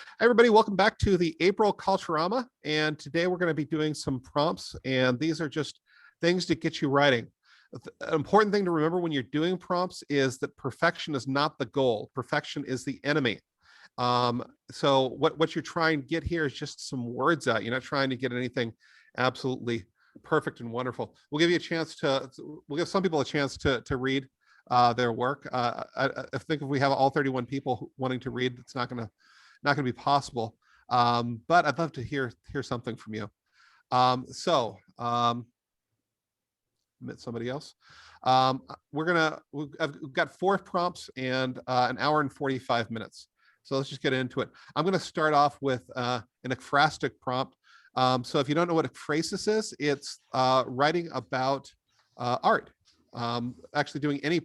Hi, everybody. Welcome back to the April Culturama. And today we're going to be doing some prompts, and these are just things to get you writing. An important thing to remember when you're doing prompts is that perfection is not the goal. Perfection is the enemy. So what you're trying to get here is just some words out. You're not trying to get anything absolutely perfect and wonderful. We'll give you a chance to, we'll give some people a chance to read their work. I think if we have all 31 people wanting to read, it's not going to be possible. But I'd love to hear something from you. Admit somebody else. We've got 4 prompts and an hour and 45 minutes. So let's just get into it. I'm going to start off with an ekphrastic prompt. So if you don't know what ekphrasis is, it's writing about art. Actually doing any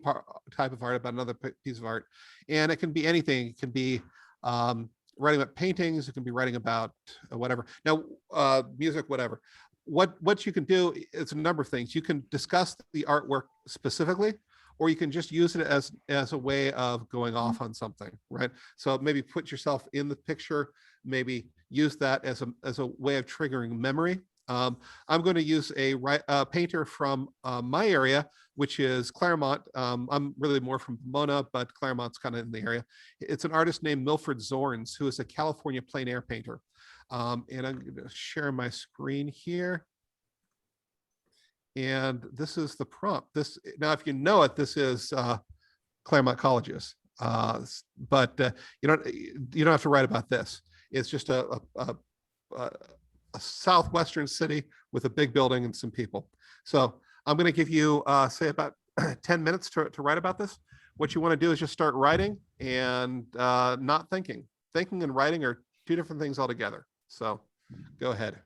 type of art about another piece of art. And it can be anything. It can be writing about paintings. It can be writing about whatever. Now, music, whatever. What you can do is a number of things. You can discuss the artwork specifically, or you can just use it as a way of going off on something, right? So maybe put yourself in the picture, maybe use that as a way of triggering memory. I'm going to use a painter from my area, which is Claremont. I'm really more from Pomona, but Claremont's kind of in the area. It's an artist named Milford Zorns, who is a California plein air painter. And I'm going to share my screen here. And this is the prompt. Now, if you know it, this is Claremont Colleges. But you don't have to write about this. It's just a southwestern city with a big building and some people. So I'm going to give you say about 10 minutes to write about this. What you want to do is just start writing and not thinking. Thinking and writing are 2 different things altogether. So go ahead.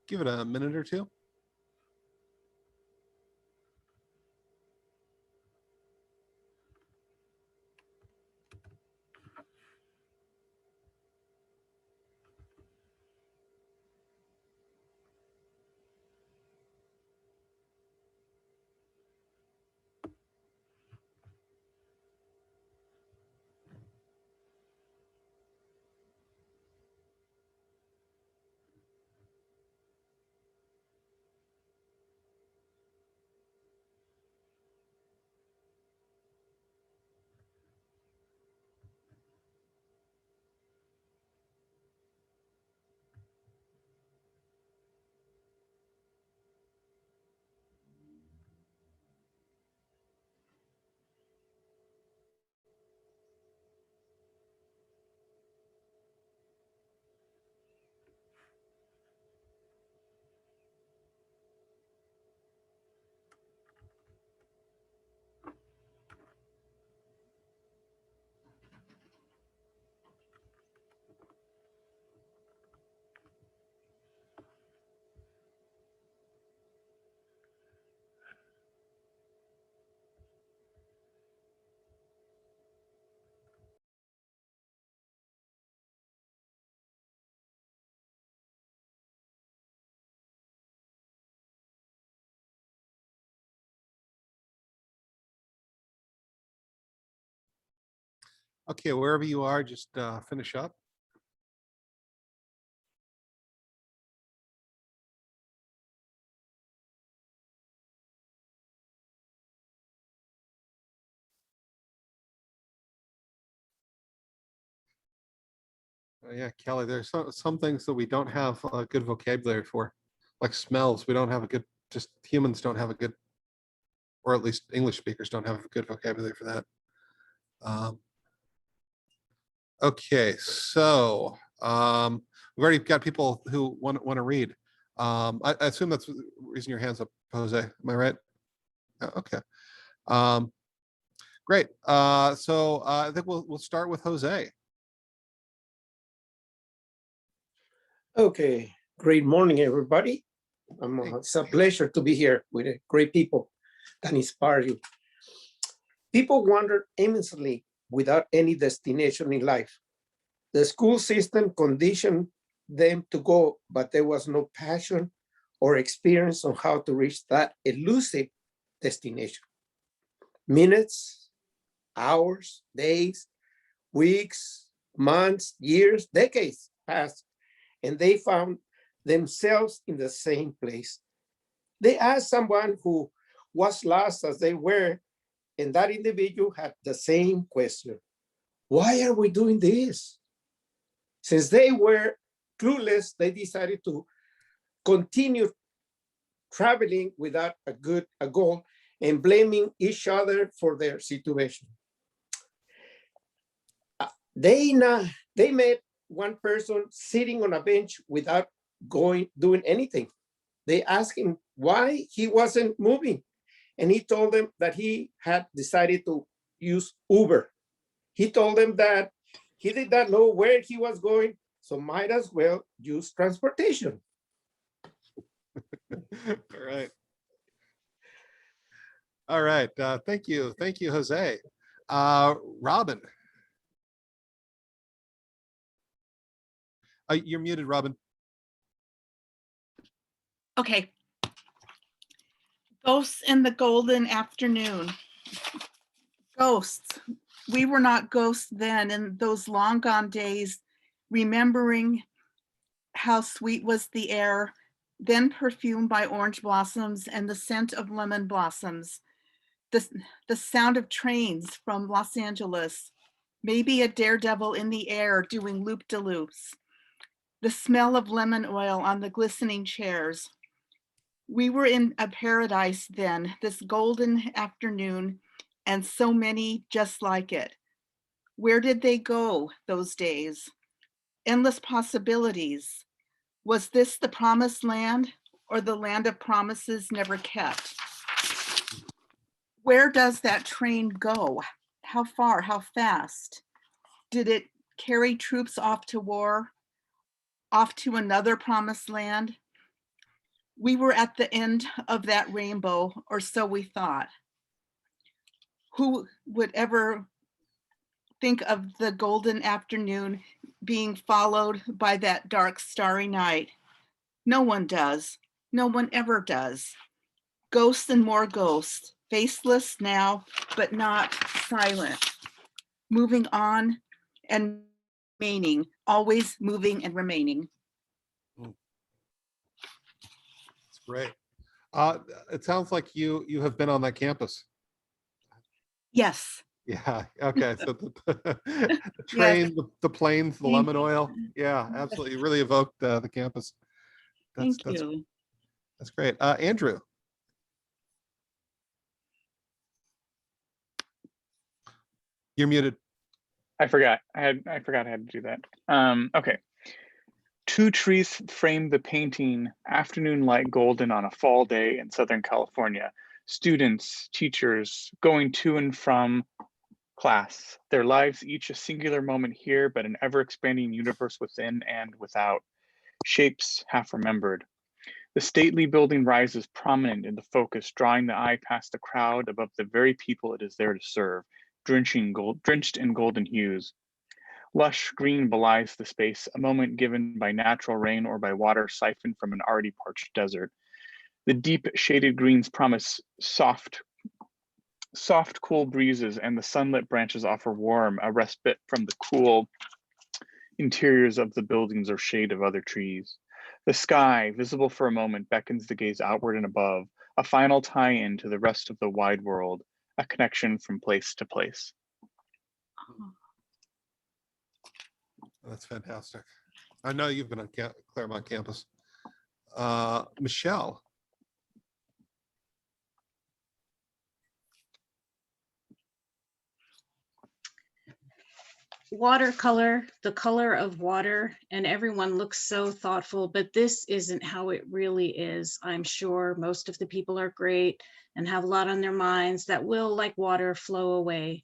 give it a minute or two. Okay, wherever you are, just finish up. Yeah, Kelly, there's some things that we don't have a good vocabulary for, like smells. We don't have a good, just humans don't have a good, or at least English speakers don't have a good vocabulary for that. Okay, so we've already got people who want to read. I assume that's raising your hands up, Jose. Am I right? Okay. Um, great. So I think we'll start with Jose. Okay, great morning, everybody. It's a pleasure to be here with great people that inspire you. People wander aimlessly without any destination in life. The school system conditioned them to go, but there was no passion or experience on how to reach that elusive destination. Minutes, hours, days, weeks, months, years, decades passed, and they found themselves in the same place. They asked someone who was lost as they were, and that individual had the same question. Why are we doing this? Since they were clueless, they decided to continue traveling without a goal and blaming each other for their situation. They met one person sitting on a bench without doing anything. They asked him why he wasn't moving, and he told them that he had decided to use Uber. He told them that he did not know where he was going, so might as well use transportation. All right. All right. Thank you, Jose. Robin. You're muted, Robin. Okay. Ghosts in the golden afternoon. Ghosts. We were not ghosts then in those long gone days, remembering how sweet was the air, then perfumed by orange blossoms and the scent of lemon blossoms. The sound of trains from Los Angeles, maybe a daredevil in the air doing loop-de-loops. The smell of lemon oil on the glistening chairs. We were in a paradise then, this golden afternoon, and so many just like it. Where did they go those days? Endless possibilities. Was this the promised land or the land of promises never kept? Where does that train go? How far, how fast? Did it carry troops off to war, off to another promised land? We were at the end of that rainbow, or so we thought. Who would ever think of the golden afternoon being followed by that dark, starry night? No one does. No one ever does. Ghosts and more ghosts, faceless now, but not silent. Moving on and remaining, always moving and remaining. That's great. It sounds like you have been on that campus. Yes. Yeah. Okay. So the Yes. train, the planes, the Thank lemon oil. Yeah, absolutely. You really evoked the campus. Thank you. That's great. Andrew. You're muted. I forgot. I forgot I had to do that. Okay. Two trees frame the painting Afternoon Light Golden on a fall day in Southern California. Students, teachers going to and from class. Their lives each a singular moment here, but an ever-expanding universe within and without. Shapes half remembered. The stately building rises prominent in the focus, drawing the eye past the crowd above the very people it is there to serve, drenched in golden hues. Lush green belies the space, a moment given by natural rain or by water siphoned from an already parched desert. The deep shaded greens promise soft, cool breezes, and the sunlit branches offer warm, a respite from the cool interiors of the buildings or shade of other trees. The sky, visible for a moment, beckons the gaze outward and above, a final tie-in to the rest of the wide world, a connection from place to place. That's fantastic. I know you've been on Claremont campus. Michelle. Watercolor, the color of water, and everyone looks so thoughtful, but this isn't how it really is. I'm sure most of the people are great and have a lot on their minds that will, like water, flow away.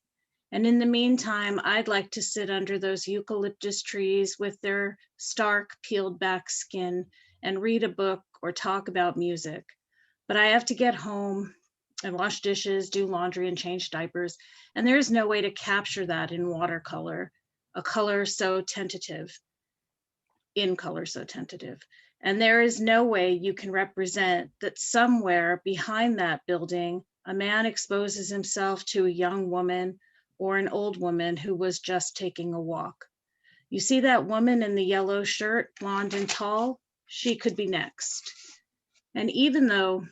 And in the meantime, I'd like to sit under those eucalyptus trees with their stark, peeled back skin and read a book or talk about music. But I have to get home and wash dishes, do laundry, and change diapers. And there's no way to capture that in watercolor, a color so tentative, in color so tentative. And there is no way you can represent that somewhere behind that building, a man exposes himself to a young woman or an old woman who was just taking a walk. You see that woman in the yellow shirt, blonde and tall? She could be next. And even though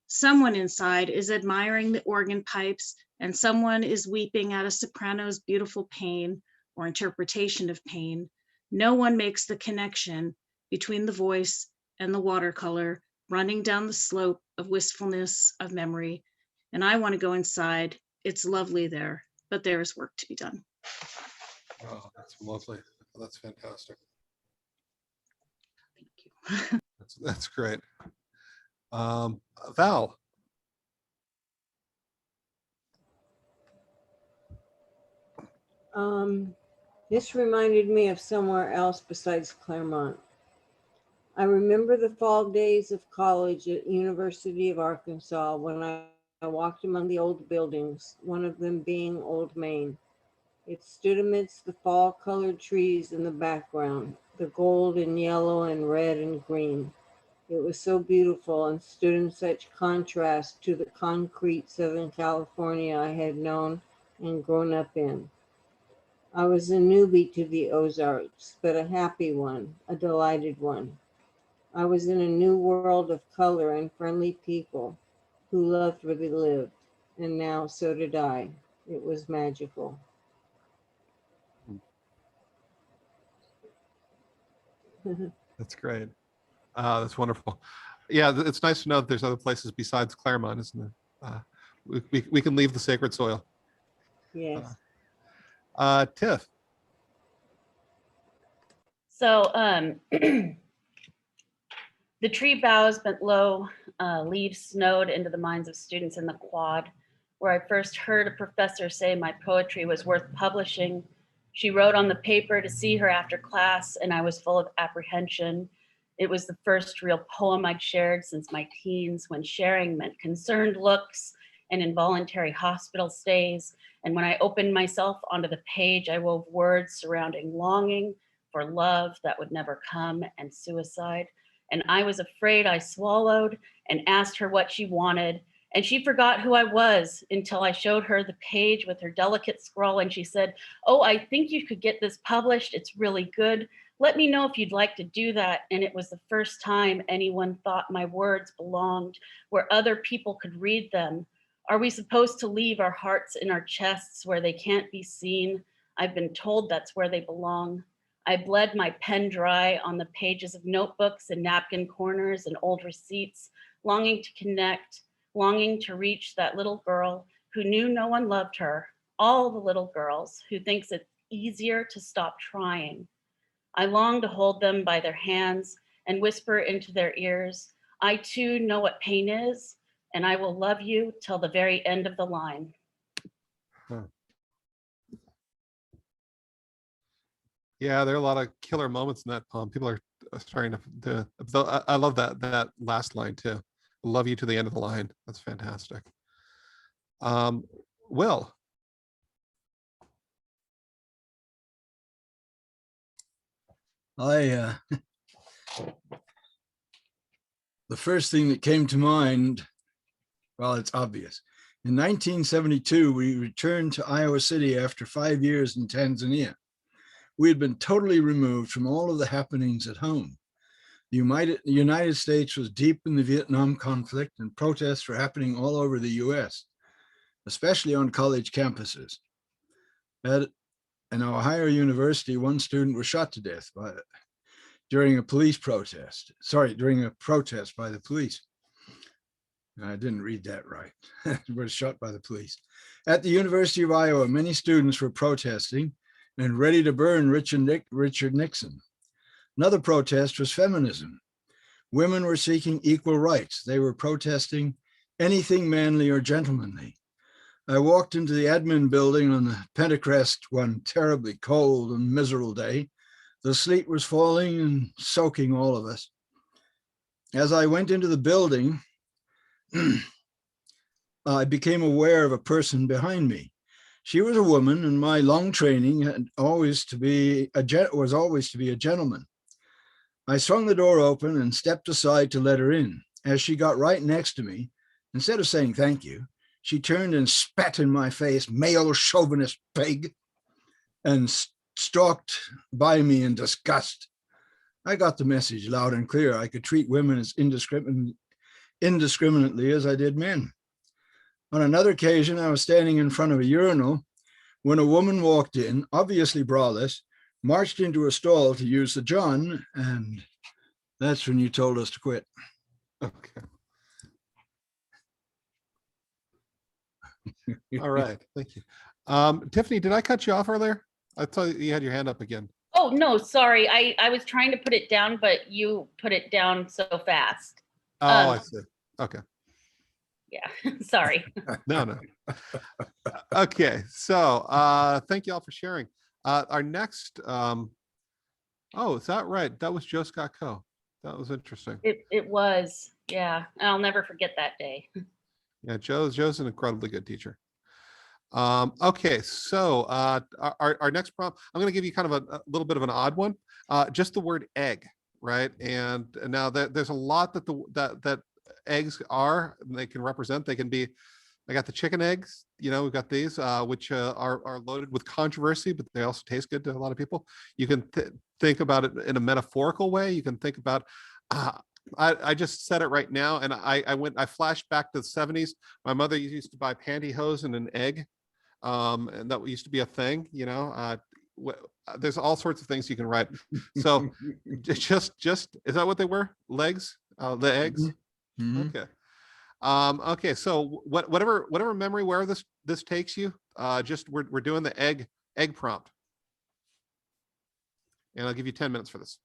someone inside is admiring the organ pipes and someone is weeping at a soprano's beautiful pain or interpretation of pain, no one makes the connection between the voice and the watercolor running down the slope of wistfulness of memory. And I want to go inside. It's lovely there, but there is work to be done. Oh, that's lovely. That's fantastic. Thank you. That's great. Val. This reminded me of somewhere else besides Claremont. I remember the fall days of college at University of Arkansas when I walked among the old buildings, one of them being Old Main. It stood amidst the fall-colored trees in the background, the gold and yellow and red and green. It was so beautiful and stood in such contrast to the concrete Southern California I had known and grown up in. I was a newbie to the Ozarks, but a happy one, a delighted one. I was in a new world of color and friendly people who loved where they lived, and now so did I. It was magical. That's great. That's wonderful. Yeah, it's nice to know that there's other places besides Claremont, isn't it? We can leave the sacred soil. Yes. Tiff. So the tree boughs bent low, leaves snowed into the minds of students in the quad, where I first heard a professor say my poetry was worth publishing. She wrote on the paper to see her after class, and I was full of apprehension. It was the first real poem I'd shared since my teens, when sharing meant concerned looks and involuntary hospital stays. And when I opened myself onto the page, I wove words surrounding longing for love that would never come and suicide. And I was afraid I swallowed and asked her what she wanted. And she forgot who I was until I showed her the page with her delicate scroll. And she said, "Oh, I think you could get this published. It's really good. Let me know if you'd like to do that." And it was the first time anyone thought my words belonged where other people could read them. Are we supposed to leave our hearts in our chests where they can't be seen? I've been told that's where they belong. I bled my pen dry on the pages of notebooks and napkin corners and old receipts, longing to connect, longing to reach that little girl who knew no one loved her, all the little girls who thinks it's easier to stop trying. I long to hold them by their hands and whisper into their ears, "I too know what pain is, and I will love you till the very end of the line." Huh. Yeah, there are a lot of killer moments in that poem. People are starting to I love that last line too. Love you to the end of the line. That's fantastic. Will. The first thing that came to mind, well, it's obvious. In 1972, we returned to Iowa City after 5 years in Tanzania. We had been totally removed from all of the happenings at home. The United States was deep in the Vietnam conflict, and protests were happening all over the US, especially on college campuses. At an Ohio University, one student was shot to death during a protest by the police. I didn't read that right. Was shot by the police. At the University of Iowa, many students were protesting and ready to burn Richard Nixon. Another protest was feminism. Women were seeking equal rights. They were protesting anything manly or gentlemanly. I walked into the admin building on the Pentecrest one terribly cold and miserable day. The sleet was falling and soaking all of us. As I went into the building, I became aware of a person behind me. She was a woman, and my long training was always to be a gentleman. I swung the door open and stepped aside to let her in. As she got right next to me, instead of saying thank you, she turned and spat in my face, "Male chauvinist pig," and stalked by me in disgust. I got the message loud and clear. I could treat women as indiscriminately as I did men. On another occasion, I was standing in front of a urinal when a woman walked in, obviously braless, marched into a stall to use the John, and that's when you told us to quit. Okay. All right. Thank you. Tiffany, did I cut you off earlier? I thought you had your hand up again. Oh, no, sorry. I was trying to put it down, but you put it down so fast. Oh, I see. Okay. Yeah, sorry. No. Okay. So thank you all for sharing. Our next, oh, is that right? That was Joe Scott Coe. That was interesting. It was, yeah. I'll never forget that day. Yeah, Joe's an incredibly good teacher. Okay, so our next prompt, I'm going to give you kind of a little bit of an odd one. Just the word egg, right? And now there's a lot that eggs are, and they can represent. They can be, I got the chicken eggs, we've got these, which are loaded with controversy, but they also taste good to a lot of people. You can think about it in a metaphorical way. You can think about, I just said it right now, and I flashed back to the 70s. My mother used to buy pantyhose and an egg, and that used to be a thing. There's all sorts of things you can write. So just is that what they were? Legs, the eggs. Mm-hmm. Okay. Okay. So whatever memory where this takes you, just we're doing the egg prompt, and I'll give you 10 minutes for this.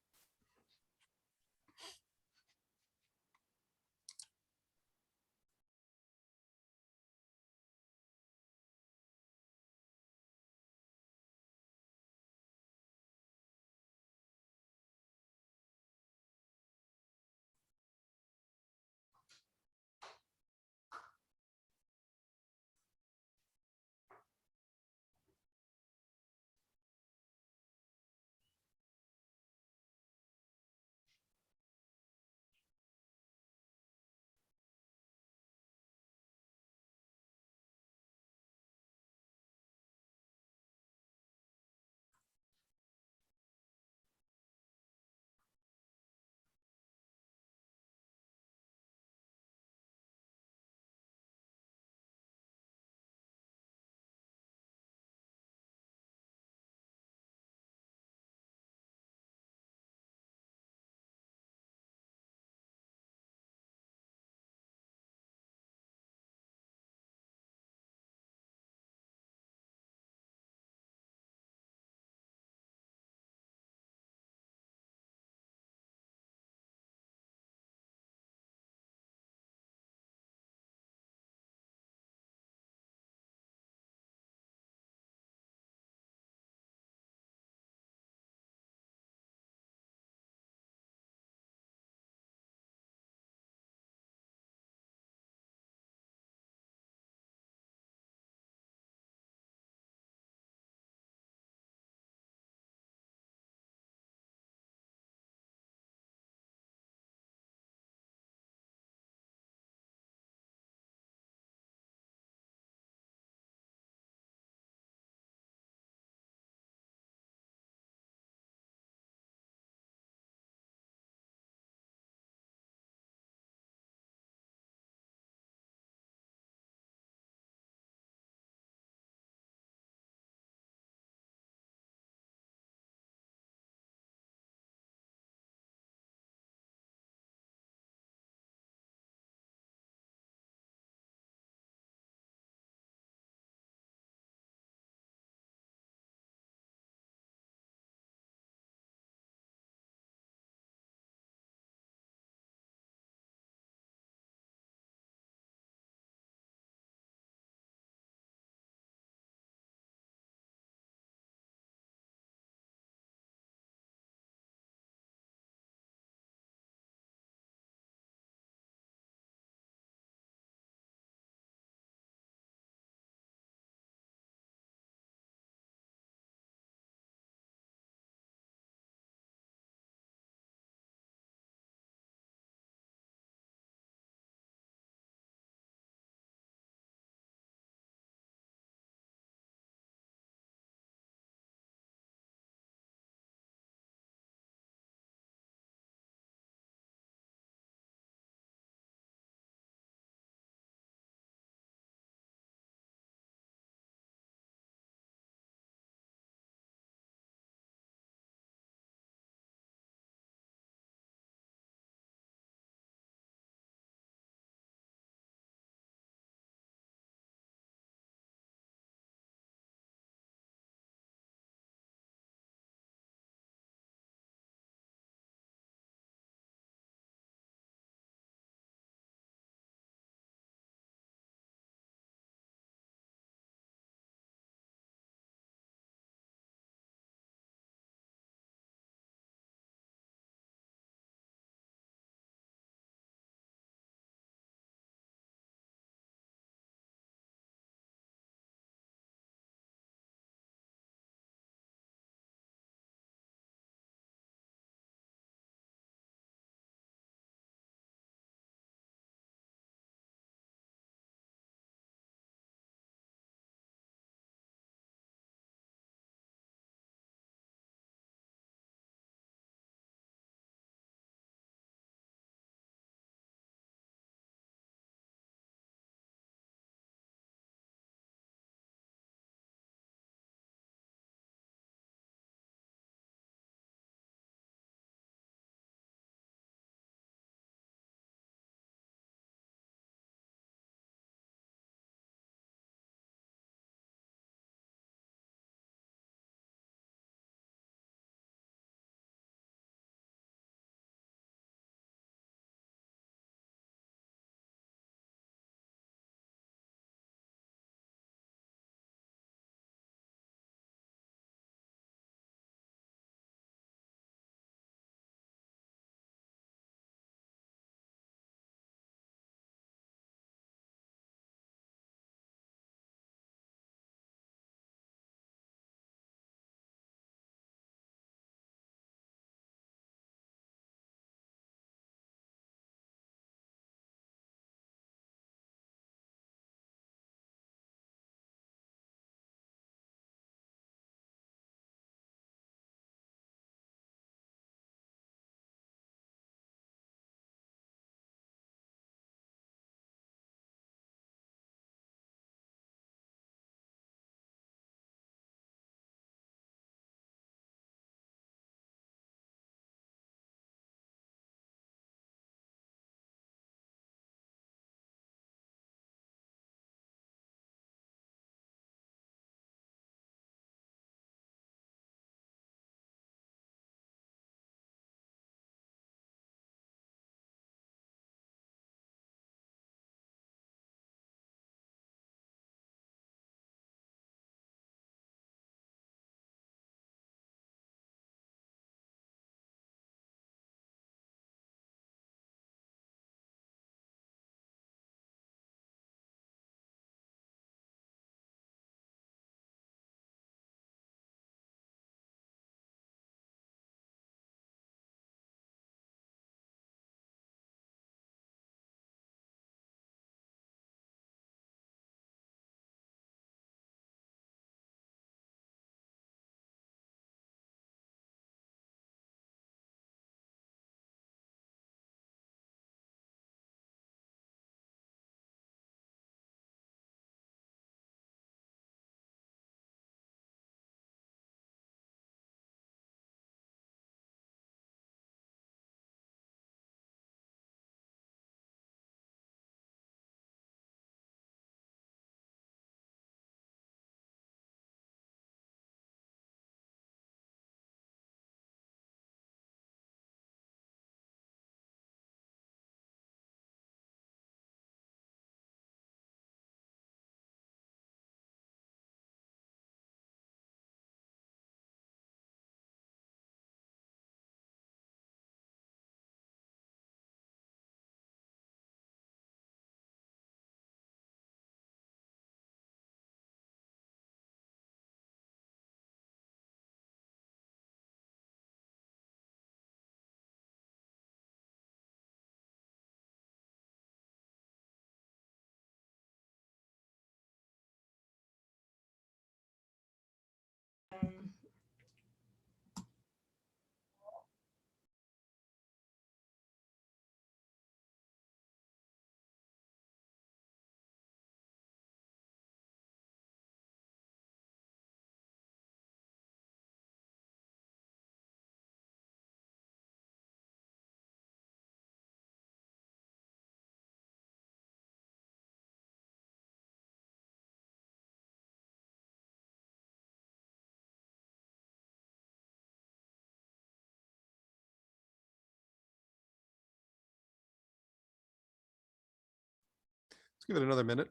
give it another minute.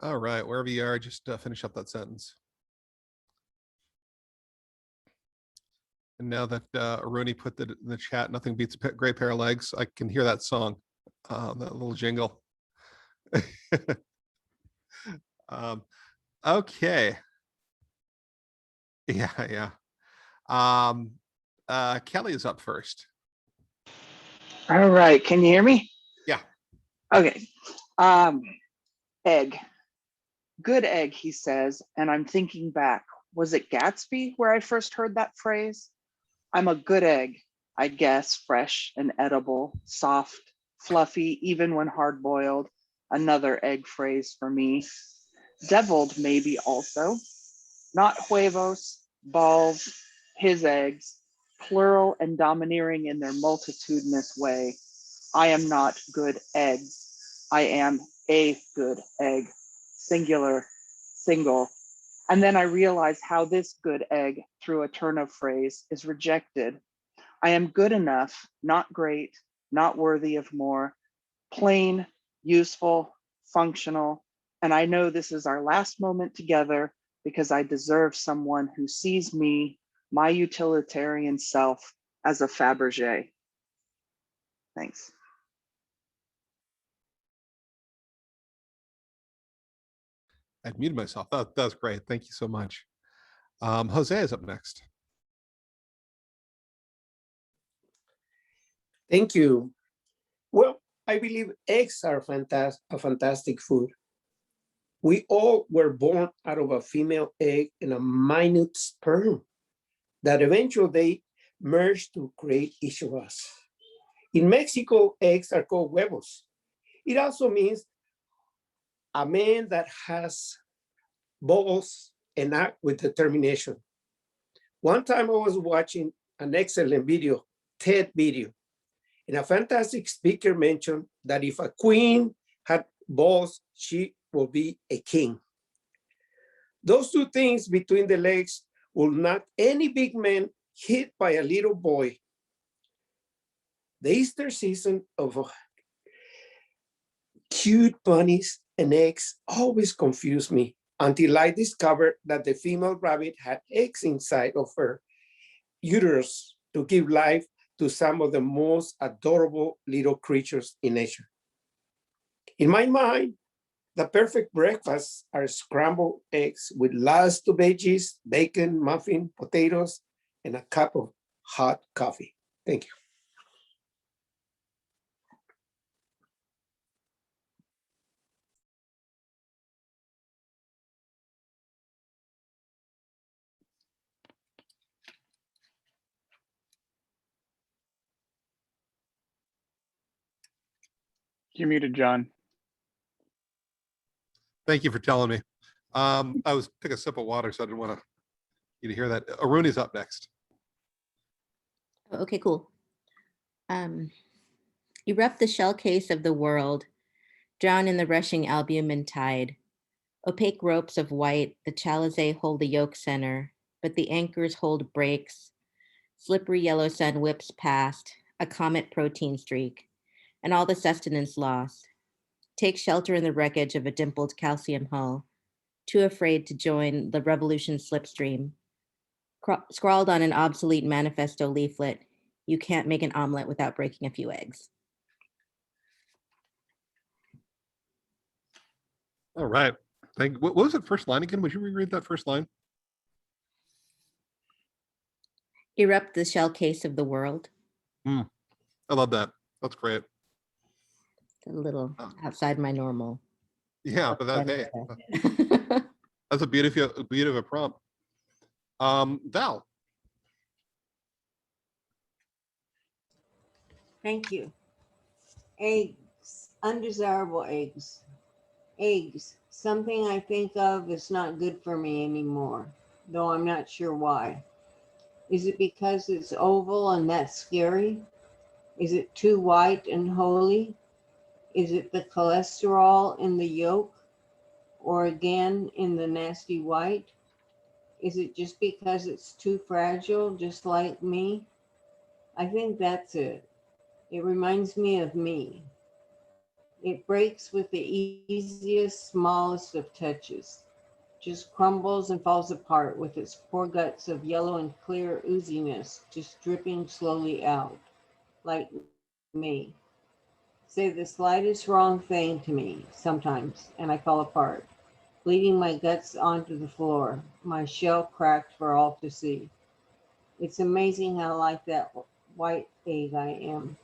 All right, wherever you are, just finish up that sentence. And now that Aruni put that in the chat, nothing beats a great pair of legs. I can hear that song, that little jingle. Okay. Yeah. Kelly is up first. All right, can you hear me? Yeah. Okay. Egg. Good egg, he says, and I'm thinking back. Was it Gatsby where I first heard that phrase? I'm a good egg, I guess, fresh and edible, soft, fluffy, even when hard boiled. Another egg phrase for me. Deviled maybe also. Not huevos, balls, his eggs, plural and domineering in their multitudinous way. I am not good eggs. I am a good egg, singular, single. And then I realize how this good egg, through a turn of phrase, is rejected. I am good enough, not great, not worthy of more, plain, useful, functional. And I know this is our last moment together because I deserve someone who sees me, my utilitarian self, as a Fabergé. Thanks. I muted myself. That was great. Thank you so much. Jose is up next. Thank you. Well, I believe eggs are a fantastic food. We all were born out of a female egg and a minute sperm that eventually they merged to create each of us. In Mexico, eggs are called huevos. It also means a man that has balls and act with determination. One time I was watching an excellent video, TED video, and a fantastic speaker mentioned that if a queen had balls, she will be a king. Those two things between the legs will knock any big man hit by a little boy. The Easter season of cute bunnies and eggs always confused me until I discovered that the female rabbit had eggs inside of her uterus to give life to some of the most adorable little creatures in nature. In my mind, the perfect breakfasts are scrambled eggs with lots of veggies, bacon, muffin, potatoes, and a cup of hot coffee. Thank you. You're muted, John. Thank you for telling me. I was took a sip of water, so I didn't want you to hear that. Aruni's up next. Okay, cool. Erupt the shell case of the world, drown in the rushing albumin tide. Opaque ropes of white, the chalice hold the yoke center, but the anchors hold brakes. Slippery yellow sun whips past, a comet protein streak, and all the sustenance lost. Take shelter in the wreckage of a dimpled calcium hull, too afraid to join the revolution slipstream. Scrawled on an obsolete manifesto leaflet, you can't make an omelet without breaking a few eggs. All right. What was the first line again? Would you reread that first line? Erupt the shell case of the world. I love that. That's great. A little outside my normal. Yeah, but that's a beautiful prompt. Val. Thank you. Eggs, undesirable eggs. Eggs, something I think of is not good for me anymore, though I'm not sure why. Is it because it's oval and that's scary? Is it too white and holy? Is it the cholesterol in the yolk? Or again, in the nasty white? Is it just because it's too fragile, just like me? I think that's it. It reminds me of me. It breaks with the easiest, smallest of touches. Just crumbles and falls apart with its poor guts of yellow and clear ooziness just dripping slowly out, like me. Say the slightest wrong thing to me sometimes, and I fall apart, bleeding my guts onto the floor, my shell cracked for all to see. It's amazing how like that white egg I am,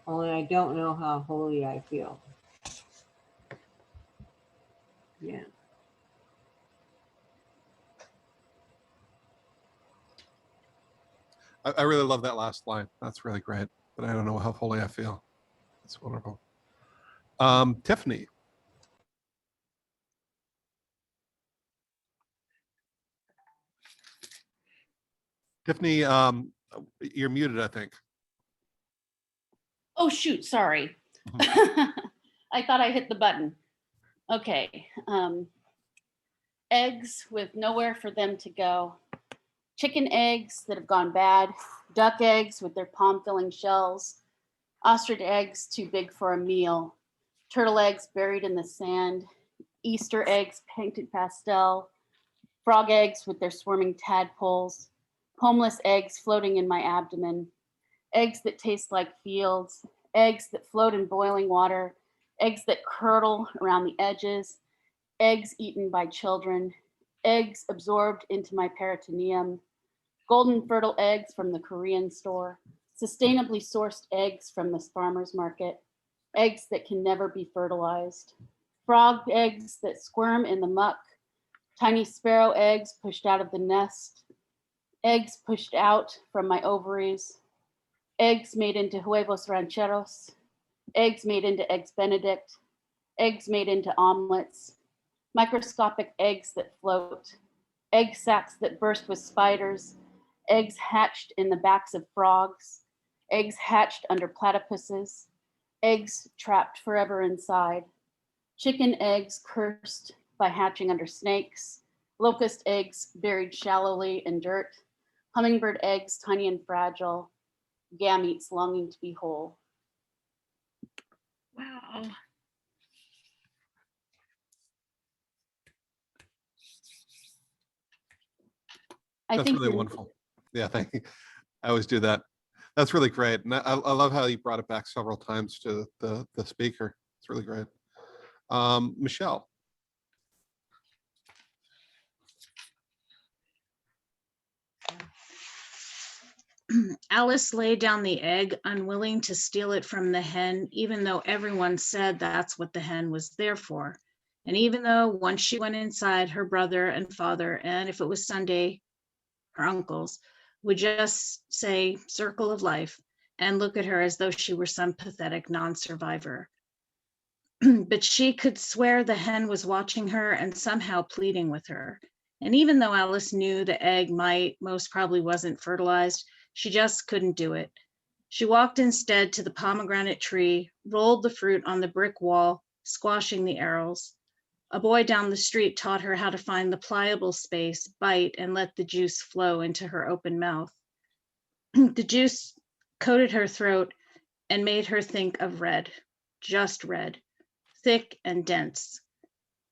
only I don't know how holy I feel. Yeah. I really love that last line. That's really great. But I don't know how holy I feel. It's wonderful. Tiffany. Tiffany, you're muted, I think. Oh, shoot, sorry. I thought I hit the button. Okay. Eggs with nowhere for them to go. Chicken eggs that have gone bad. Duck eggs with their palm-filling shells. Ostrich eggs too big for a meal. Turtle eggs buried in the sand. Easter eggs painted pastel. Frog eggs with their swarming tadpoles. Homeless eggs floating in my abdomen. Eggs that taste like fields. Eggs that float in boiling water. Eggs that curdle around the edges. Eggs eaten by children. Eggs absorbed into my peritoneum. Golden fertile eggs from the Korean store. Sustainably sourced eggs from the farmer's market. Eggs that can never be fertilized. Frog eggs that squirm in the muck. Tiny sparrow eggs pushed out of the nest. Eggs pushed out from my ovaries. Eggs made into huevos rancheros. Eggs made into eggs benedict. Eggs made into omelets. Microscopic eggs that float. Egg sacs that burst with spiders. Eggs hatched in the backs of frogs. Eggs hatched under platypuses. Eggs trapped forever inside. Chicken eggs cursed by hatching under snakes. Locust eggs buried shallowly in dirt. Hummingbird eggs tiny and fragile. Gametes longing to be whole. Wow. That's think really wonderful. Yeah, thank you. I always do that. That's really great. And I love how you brought it back several times to the speaker. It's really great. Michelle. Alice laid down the egg, unwilling to steal it from the hen, even though everyone said that's what the hen was there for. And even though once she went inside, her brother and father, and if it was Sunday, her uncles, would just say, circle of life, and look at her as though she were some pathetic non-survivor. But she could swear the hen was watching her and somehow pleading with her. And even though Alice knew the egg most probably wasn't fertilized, she just couldn't do it. She walked instead to the pomegranate tree, rolled the fruit on the brick wall, squashing the arrows. A boy down the street taught her how to find the pliable space, bite, and let the juice flow into her open mouth. The juice coated her throat and made her think of red, just red, thick and dense.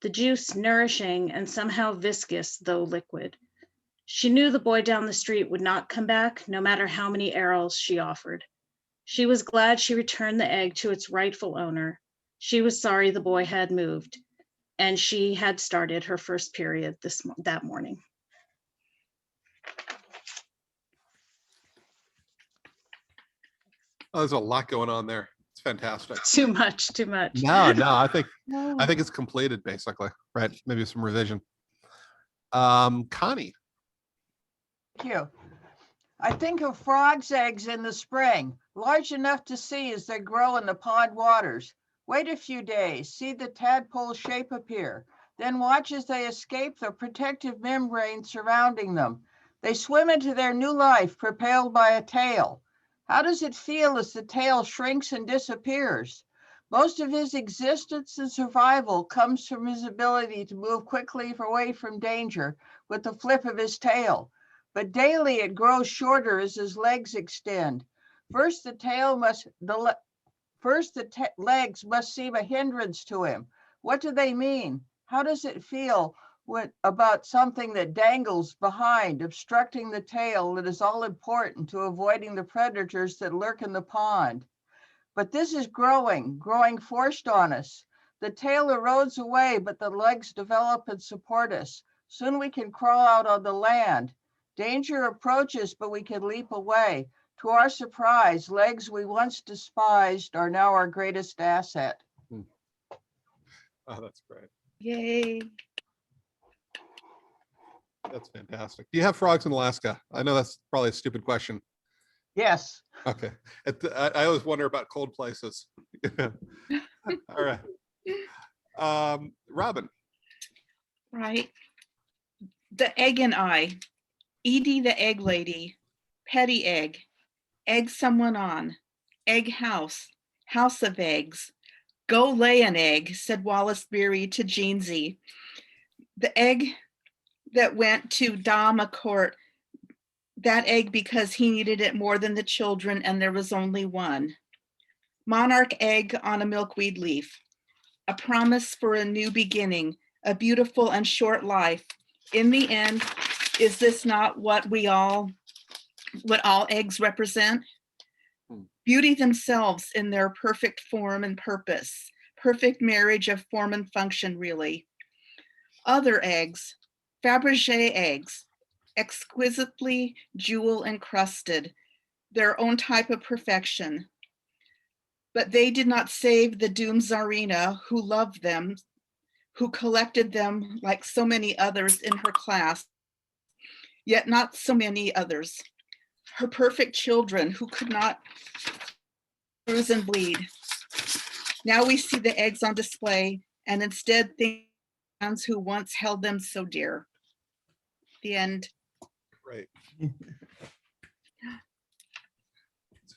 The juice nourishing and somehow viscous, though liquid. She knew the boy down the street would not come back, no matter how many arrows she offered. She was glad she returned the egg to its rightful owner. She was sorry the boy had moved. And she had started her first period that morning. Oh, there's a lot going on there. It's fantastic. Too much, too much. No, I think No. it's completed basically, right? Maybe some revision. Connie. Thank you. I think of frogs' eggs in the spring, large enough to see as they grow in the pond waters. Wait a few days, see the tadpole shape appear, then watch as they escape the protective membrane surrounding them. They swim into their new life, propelled by a tail. How does it feel as the tail shrinks and disappears? Most of his existence and survival comes from his ability to move quickly away from danger with the flip of his tail. But daily it grows shorter as his legs extend. First, the legs must seem a hindrance to him. What do they mean? How does it feel about something that dangles behind, obstructing the tail that is all important to avoiding the predators that lurk in the pond? But this is growing forced on us. The tail erodes away, but the legs develop and support us. Soon we can crawl out on the land. Danger approaches, but we can leap away. To our surprise, legs we once despised are now our greatest asset. Oh, that's great. Yay. That's fantastic. Do you have frogs in Alaska? I know that's probably a stupid question. Yes. Okay. I always wonder about cold places. All right. Robin. Right. The Egg and I. Edie the Egg Lady. Petty Egg. Egg someone on. Egg house. House of eggs. Go lay an egg, said Wallace Beery to Jeansy. The egg that went to Da McCourt, that egg because he needed it more than the children and there was only one. Monarch egg on a milkweed leaf. A promise for a new beginning, a beautiful and short life. In the end, is this not what all eggs represent? Beauty themselves in their perfect form and purpose, perfect marriage of form and function, really. Other eggs, Fabergé eggs, exquisitely jewel encrusted, their own type of perfection. But they did not save the doomed Tsarina who loved them, who collected them like so many others in her class, yet not so many others. Her perfect children who could not bruise and bleed. Now we see the eggs on display and instead think ones who once held them so dear. The end. Great. It's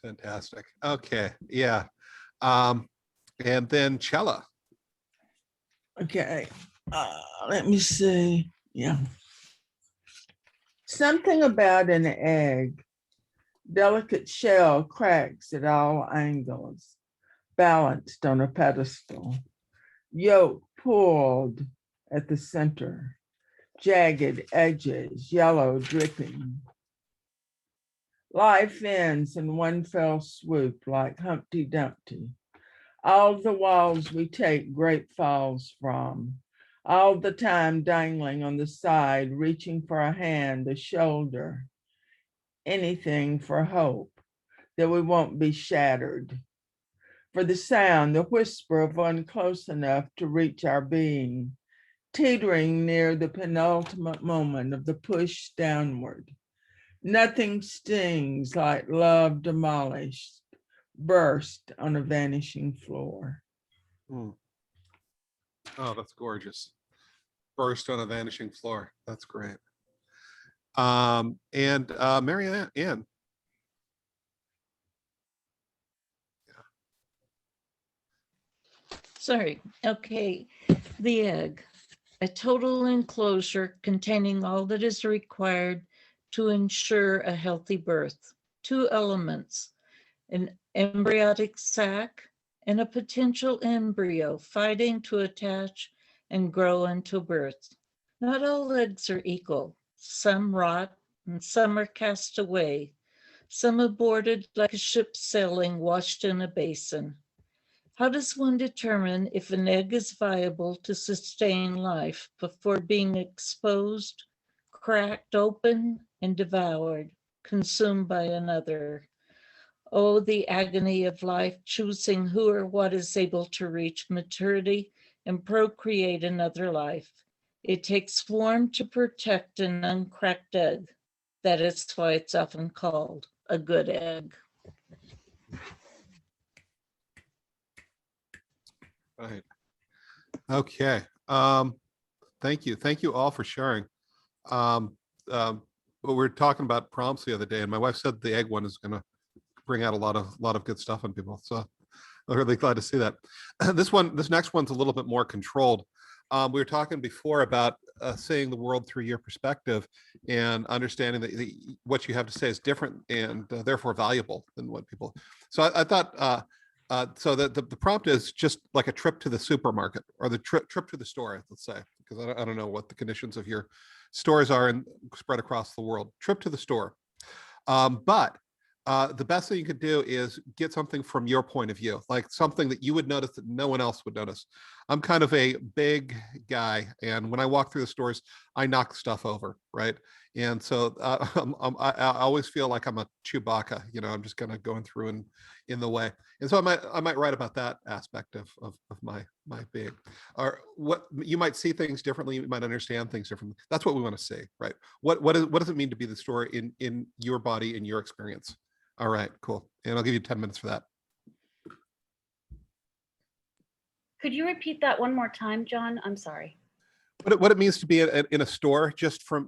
fantastic. Okay. Yeah. And then Chella. Okay, let me see. Yeah. Something about an egg. Delicate shell cracks at all angles, balanced on a pedestal. Yolk pulled at the center. Jagged edges, yellow dripping. Life ends in one fell swoop like Humpty Dumpty. All the walls we take great falls from, all the time dangling on the side, reaching for a hand, a shoulder, anything for hope that we won't be shattered. For the sound, the whisper of one close enough to reach our being, teetering near the penultimate moment of the push downward. Nothing stings like love demolished, burst on a vanishing floor. Oh, that's gorgeous. Burst on a vanishing floor. That's great. And Mary Ann. Sorry. Okay. The egg, a total enclosure containing all that is required to ensure a healthy birth. Two elements, an embryonic sac and a potential embryo fighting to attach and grow into birth. Not all eggs are equal. Some rot and some are cast away. Some aborted like a ship sailing washed in a basin. How does one determine if an egg is viable to sustain life before being exposed, cracked open, and devoured, consumed by another? Oh, the agony of life, choosing who or what is able to reach maturity and procreate another life. It takes warmth to protect an uncracked egg. That is why it's often called a good egg. Right. Okay. Thank you. Thank you all for sharing. Um, we were talking about prompts the other day, and my wife said the egg one is going to bring out a lot of good stuff on people. So I'm really glad to see that. This next one's a little bit more controlled. We were talking before about seeing the world through your perspective and understanding that what you have to say is different and therefore valuable than what people. So I thought. So the prompt is just like a trip to the supermarket or the trip to the store, let's say, because I don't know what the conditions of your stores are and spread across the world. Trip to the store. But the best thing you could do is get something from your point of view, like something that you would notice that no one else would notice. I'm kind of a big guy, and when I walk through the stores, I knock stuff over, right? And so I always feel like I'm a Chewbacca, I'm just kind of going through and in the way. And so I might write about that aspect of my being, or what you might see things differently, you might understand things differently. That's what we want to see, right? What does it mean to be the story in your body, in your experience? All right, cool. And I'll give you 10 minutes for that. Could you repeat that one more time, John? I'm sorry. What it means to be in a store,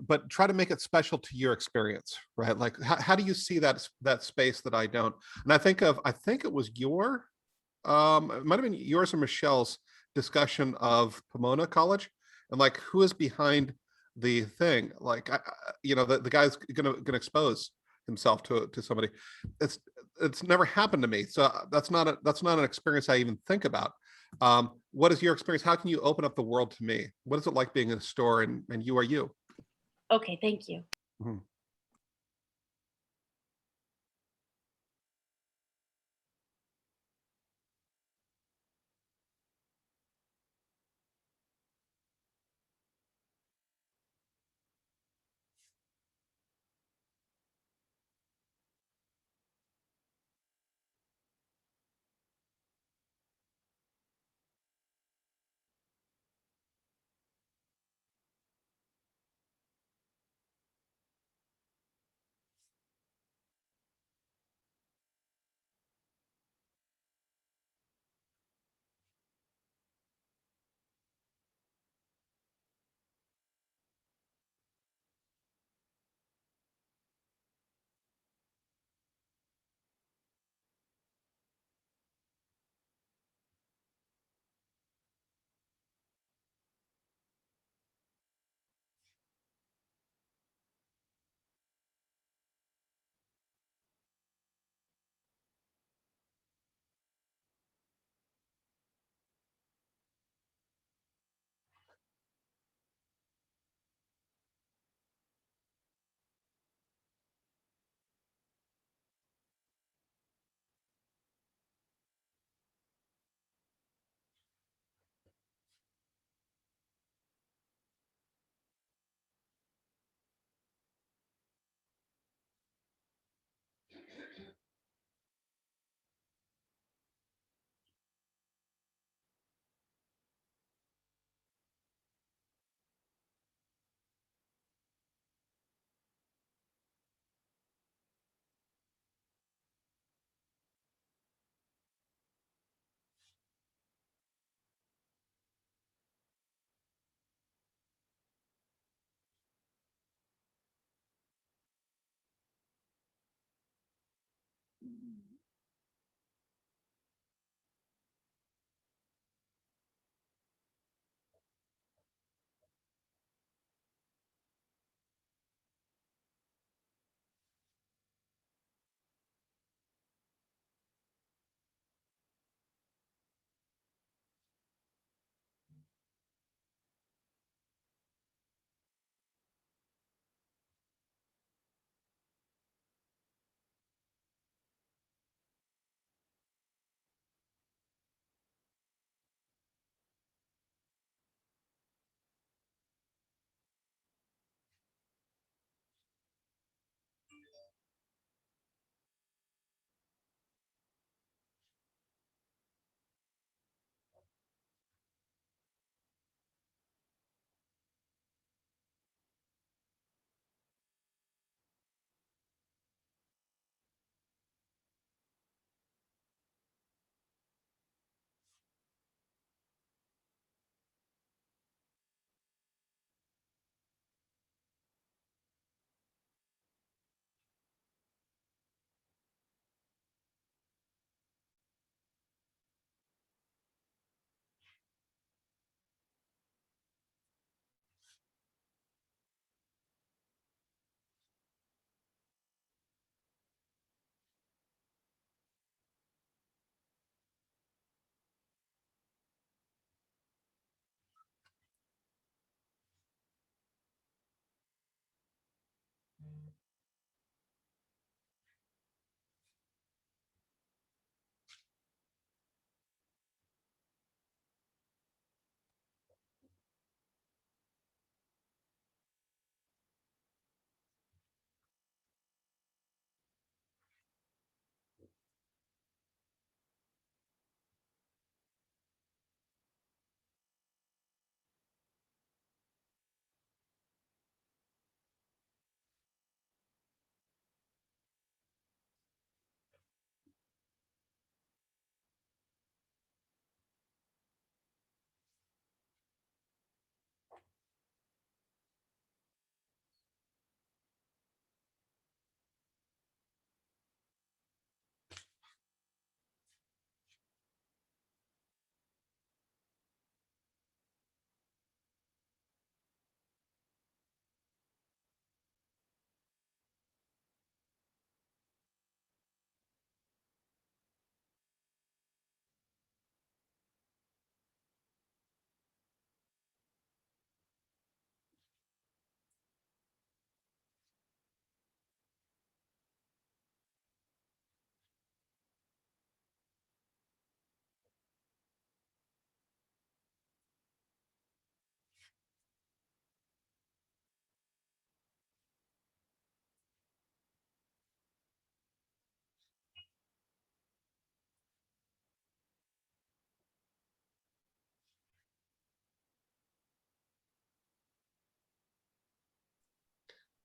but try to make it special to your experience, right? Like how do you see that space that I don't? And I think it was it might have been yours or Michelle's discussion of Pomona College, and like who is behind the thing. Like the guy's gonna expose himself to somebody. It's never happened to me, so that's not an experience I even think about. What is your experience? How can you open up the world to me? What is it like being in a store and you are you? Okay, thank you. Mhm.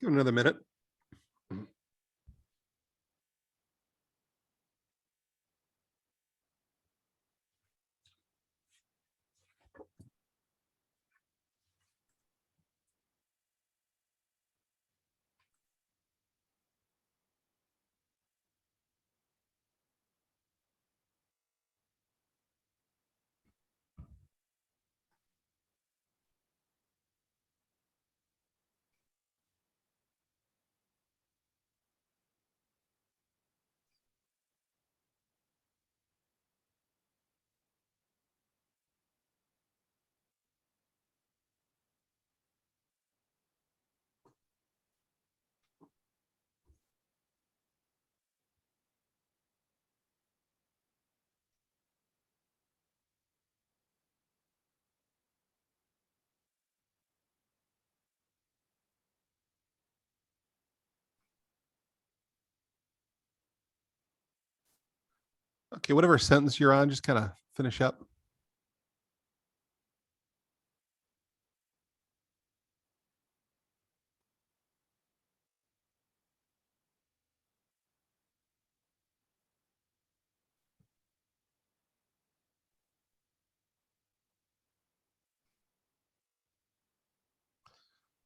Give it another minute. Okay, whatever sentence you're on, just kind of finish up.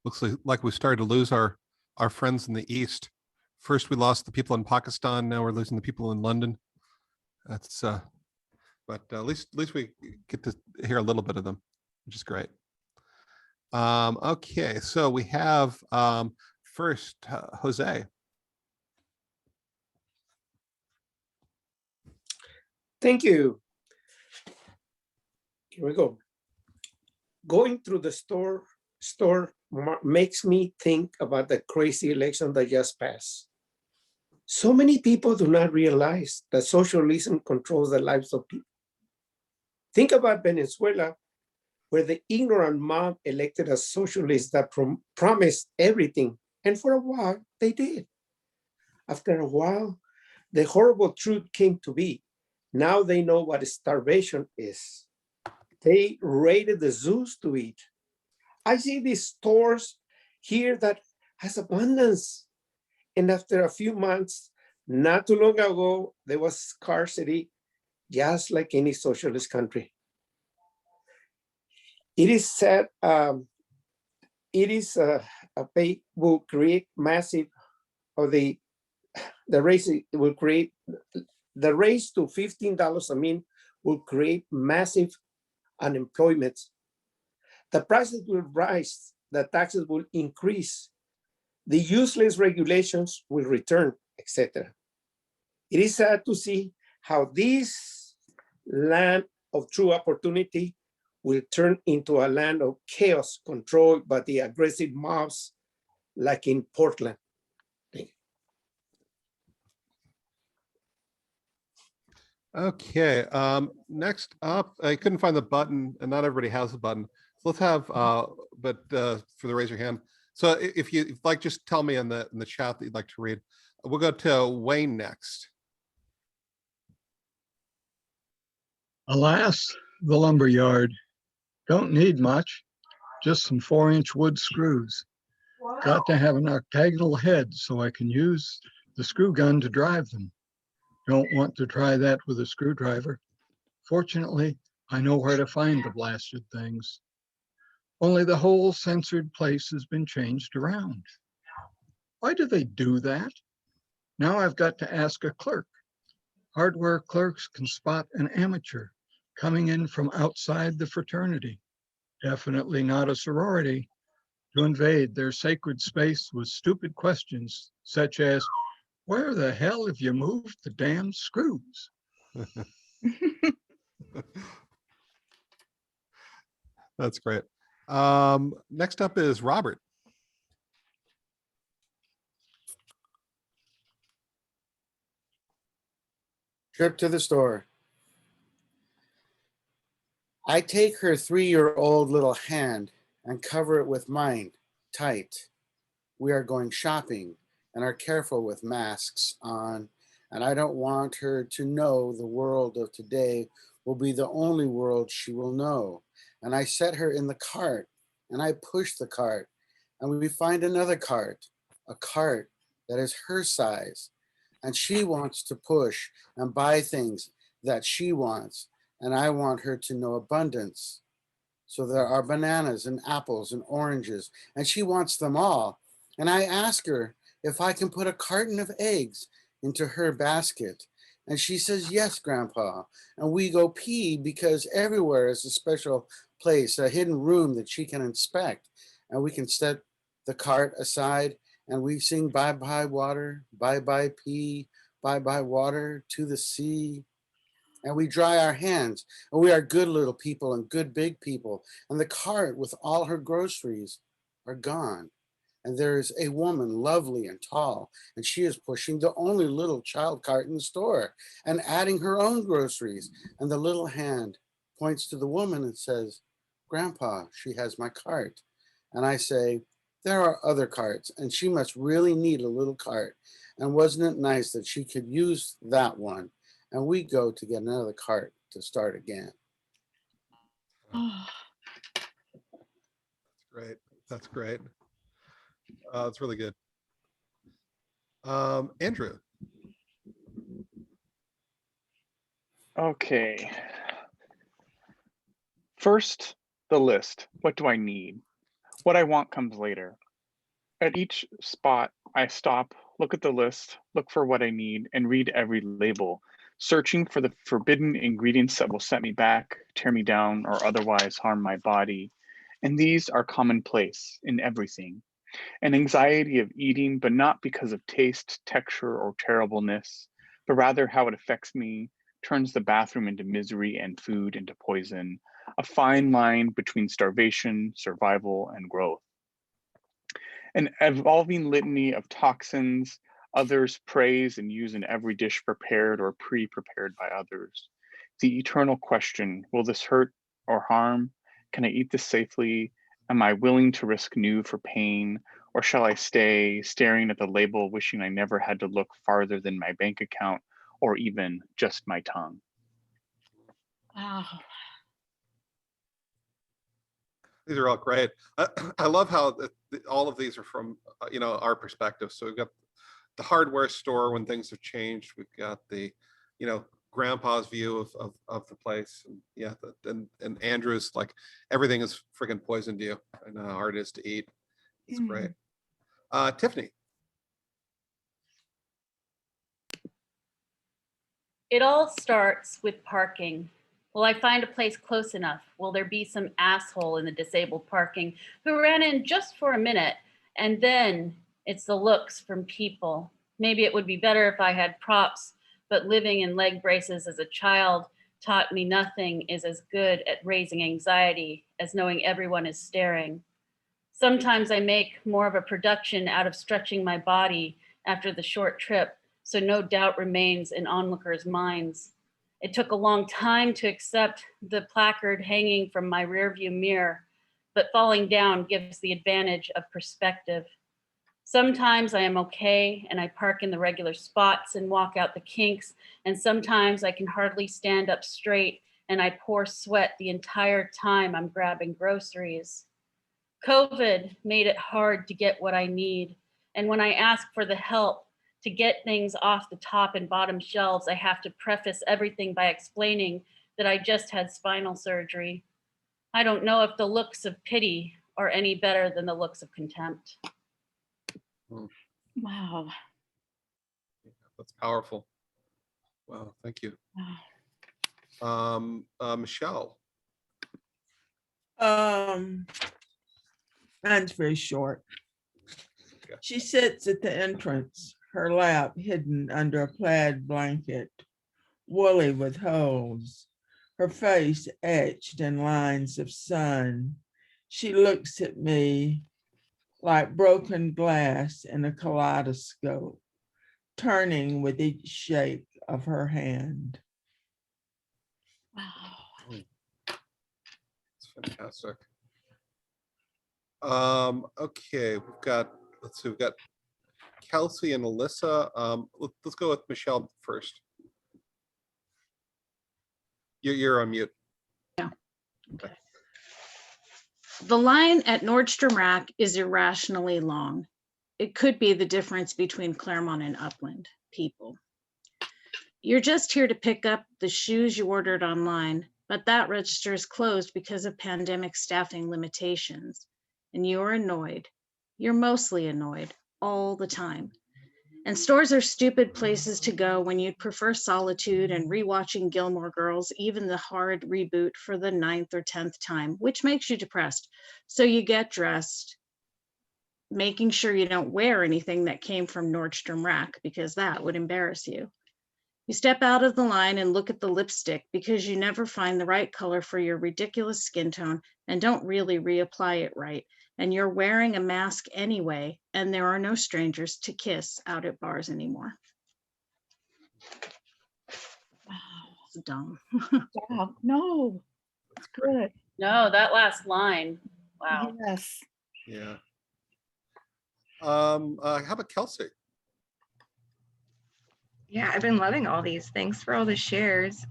Looks like we started to lose our friends in the East. First, we lost the people in Pakistan. Now we're losing the people in London. That's but at least we get to hear a little bit of them, which is great. Okay, so we have first Jose. Thank you. Here we go. Going through the store makes me think about the crazy election that just passed. So many people do not realize that socialism controls the lives of people. Think about Venezuela, where the ignorant mob elected a socialist that promised everything, and for a while they did. After a while, the horrible truth came to be. Now they know what starvation is. They raided the zoos to eat. I see these stores here that has abundance. And after a few months, not too long ago, there was scarcity, just like any socialist country. It is said, a pay will create massive, or the race will create, the race to $15 a meal will create massive unemployment. The prices will rise, the taxes will increase, the useless regulations will return, etc. It is sad to see how this land of true opportunity will turn into a land of chaos controlled by the aggressive mobs like in Portland. Okay, next up, I couldn't find the button, and not everybody has a button. So let's have, for the raise your hand. So if you'd like, just tell me in the chat that you'd like to read. We'll go to Wayne next. Alas, the lumber yard. Don't need much, just some 4-inch wood screws. Got to have an octagonal head so I can use the screw gun to drive them. Don't want to try that with a screwdriver. Fortunately, I know where to find the blasted things. Only the whole censored place has been changed around. Why do they do that? Now I've got to ask a clerk. Hardware clerks can spot an amateur coming in from outside the fraternity, definitely not a sorority, to invade their sacred space with stupid questions such as, where the hell have you moved the damn screws? That's great. Next up is Robert. Trip to the store. I take her 3-year-old little hand and cover it with mine tight. We are going shopping and are careful with masks on, and I don't want her to know the world of today will be the only world she will know. And I set her in the cart and I push the cart and we find another cart a cart that is her size. And she wants to push and buy things that she wants. And I want her to know abundance. So there are bananas and apples and oranges, and she wants them all. And I ask her if I can put a carton of eggs into her basket. And she says, yes, Grandpa. And we go pee because everywhere is a special place, a hidden room that she can inspect. And we can set the cart aside and we sing bye-bye water, bye-bye pee, bye-bye water to the sea. And we dry our hands, and we are good little people and good big people. And the cart with all her groceries are gone. And there is a woman, lovely and tall, and she is pushing the only little child cart in the store and adding her own groceries. And the little hand points to the woman and says, Grandpa, she has my cart. And I say, there are other carts, and she must really need a little cart. And wasn't it nice that she could use that one? And we go to get another cart to start again. Great. That's great. It's really good. Andrew. Okay. First, the list. What do I need? What I want comes later. At each spot, I stop, look at the list, look for what I need, and read every label, searching for the forbidden ingredients that will set me back, tear me down, or otherwise harm my body. And these are commonplace in everything. An anxiety of eating, but not because of taste, texture, or terribleness, but rather how it affects me, turns the bathroom into misery and food into poison, a fine line between starvation, survival, and growth. An evolving litany of toxins others praise and use in every dish prepared or pre-prepared by others. The eternal question, will this hurt or harm? Can I eat this safely? Am I willing to risk new for pain? Or shall I stay staring at the label, wishing I never had to look farther than my bank account or even just my tongue? Wow. These are all great. I love how all of these are from, our perspective. So we've got the hardware store when things have changed. We've got the, grandpa's view of the place. And yeah, and Andrew's like, everything is freaking poison to you and how hard it is to eat. It's great. Tiffany. It all starts with parking. Will I find a place close enough? Will there be some asshole in the disabled parking who ran in just for a minute? And then it's the looks from people. Maybe it would be better if I had props, but living in leg braces as a child taught me nothing is as good at raising anxiety as knowing everyone is staring. Sometimes I make more of a production out of stretching my body after the short trip, so no doubt remains in onlookers' minds. It took a long time to accept the placard hanging from my rearview mirror, but falling down gives the advantage of perspective. Sometimes I am okay and I park in the regular spots and walk out the kinks, and sometimes I can hardly stand up straight and I pour sweat the entire time I'm grabbing groceries. COVID made it hard to get what I need, and when I ask for the help, to get things off the top and bottom shelves, I have to preface everything by explaining that I just had spinal surgery. I don't know if the looks of pity are any better than the looks of contempt. Wow. That's powerful. Wow, thank you. Michelle. Mine's very short. She sits at the entrance, her lap hidden under a plaid blanket, woolly with holes, her face etched in lines of sun. She looks at me like broken glass in a kaleidoscope, turning with each shake of her hand. Wow. It's fantastic. Okay, we've got Kelsey and Alisa. Let's go with Michelle first. You're on mute. Yeah. Okay. The line at Nordstrom Rack is irrationally long. it could be the difference between Claremont and Upland people. You're just here to pick up the shoes you ordered online, but that register is closed because of pandemic staffing limitations. And you're annoyed. You're mostly annoyed all the time. And stores are stupid places to go when you'd prefer solitude and rewatching Gilmore Girls, even the hard reboot for the 9th or 10th time, which makes you depressed. So you get dressed, making sure you don't wear anything that came from Nordstrom Rack because that would embarrass you. You step out of the line and look at the lipstick because you never find the right color for your ridiculous skin tone and don't really reapply it right. And you're wearing a mask anyway, and there are no strangers to kiss out at bars anymore. Wow, it's dumb. Wow, no, it's good. No, that last line. Wow. Yes. Yeah. How about Kelsey? Yeah, I've been loving all these. Thanks for all the shares.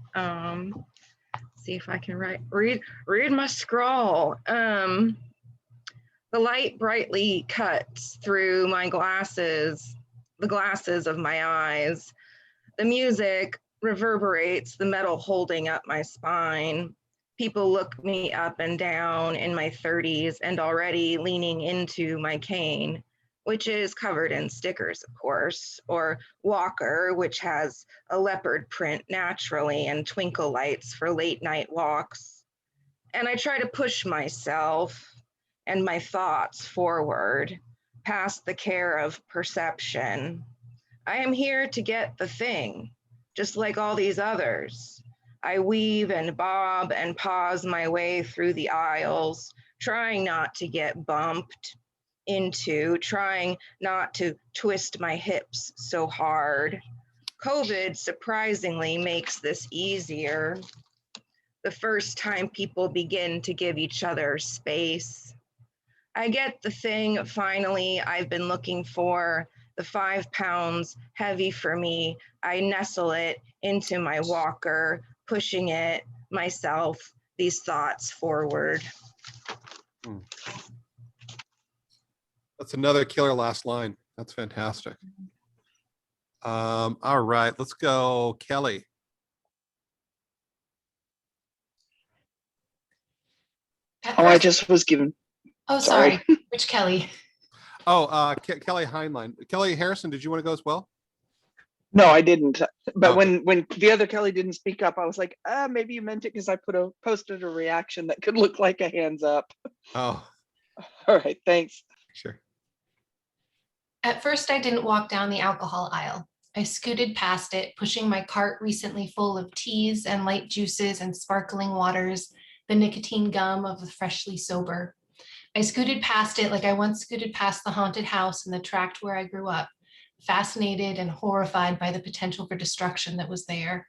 See if I can read my scroll. The light brightly cuts through my glasses, the glasses of my eyes. The music reverberates, the metal holding up my spine. People look me up and down in my 30s and already leaning into my cane, which is covered in stickers, of course, or walker, which has a leopard print naturally and twinkle lights for late night walks. And I try to push myself and my thoughts forward past the care of perception. I am here to get the thing, just like all these others. I weave and bob and pause my way through the aisles, trying not to get bumped into, trying not to twist my hips so hard. COVID surprisingly makes this easier. The first time people begin to give each other space. I get the thing finally I've been looking for, the 5 pounds heavy for me. I nestle it into my walker, pushing it myself, these thoughts forward. That's another killer last line. That's fantastic. All right, let's go, Kelly. Oh, I just was given. Oh, Sorry. sorry. Which Kelly? Oh, Kelly Heinlein. Kelly Harrison, did you want to go as well? No, I didn't. But Okay. when the other Kelly didn't speak up, I was like, maybe you meant it because I posted a reaction that could look like a hands up. Oh, All right, thanks. sure. At first, I didn't walk down the alcohol aisle. I scooted past it, pushing my cart recently full of teas and light juices and sparkling waters, the nicotine gum of the freshly sober. I scooted past it like I once scooted past the haunted house in the tract where I grew up, fascinated and horrified by the potential for destruction that was there.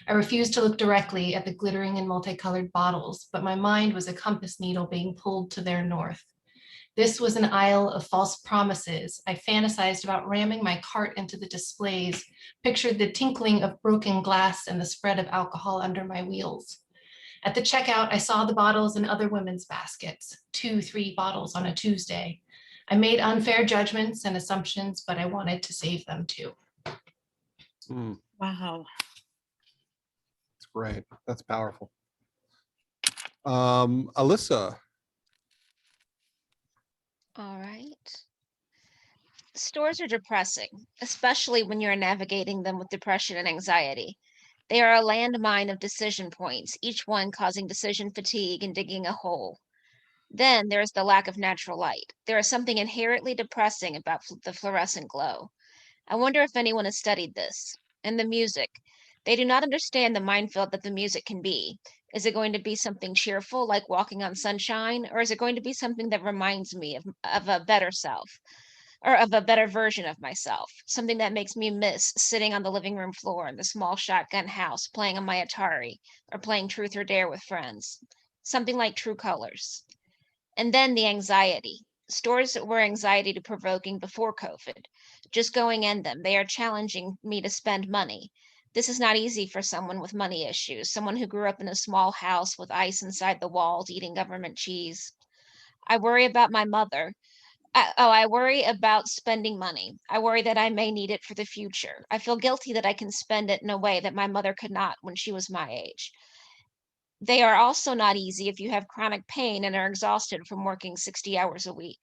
I refused to look directly at the glittering and multicolored bottles, but my mind was a compass needle being pulled to their north. This was an aisle of false promises. I fantasized about ramming my cart into the displays, pictured the tinkling of broken glass and the spread of alcohol under my wheels. At the checkout, I saw the bottles in other women's baskets, 2-3 bottles on a Tuesday. I made unfair judgments and assumptions, but I wanted to save them too. Wow. That's great. That's powerful. Alisa. All right. Stores are depressing, especially when you're navigating them with depression and anxiety. They are a landmine of decision points, each one causing decision fatigue and digging a hole. Then there's the lack of natural light. There is something inherently depressing about the fluorescent glow. I wonder if anyone has studied this. And the music. They do not understand the minefield that the music can be. Is it going to be something cheerful like walking on sunshine, or is it going to be something that reminds me of a better self, or of a better version of myself, something that makes me miss sitting on the living room floor in the small shotgun house playing on my Atari, or playing Truth or Dare with friends, something like True Colors. And then the anxiety. Stores were anxiety provoking before COVID. Just going in them, they are challenging me to spend money. This is not easy for someone with money issues, someone who grew up in a small house with ice inside the walls eating government cheese. I worry about my mother. I worry about spending money. I worry that I may need it for the future. I feel guilty that I can spend it in a way that my mother could not when she was my age. They are also not easy if you have chronic pain and are exhausted from working 60 hours a week.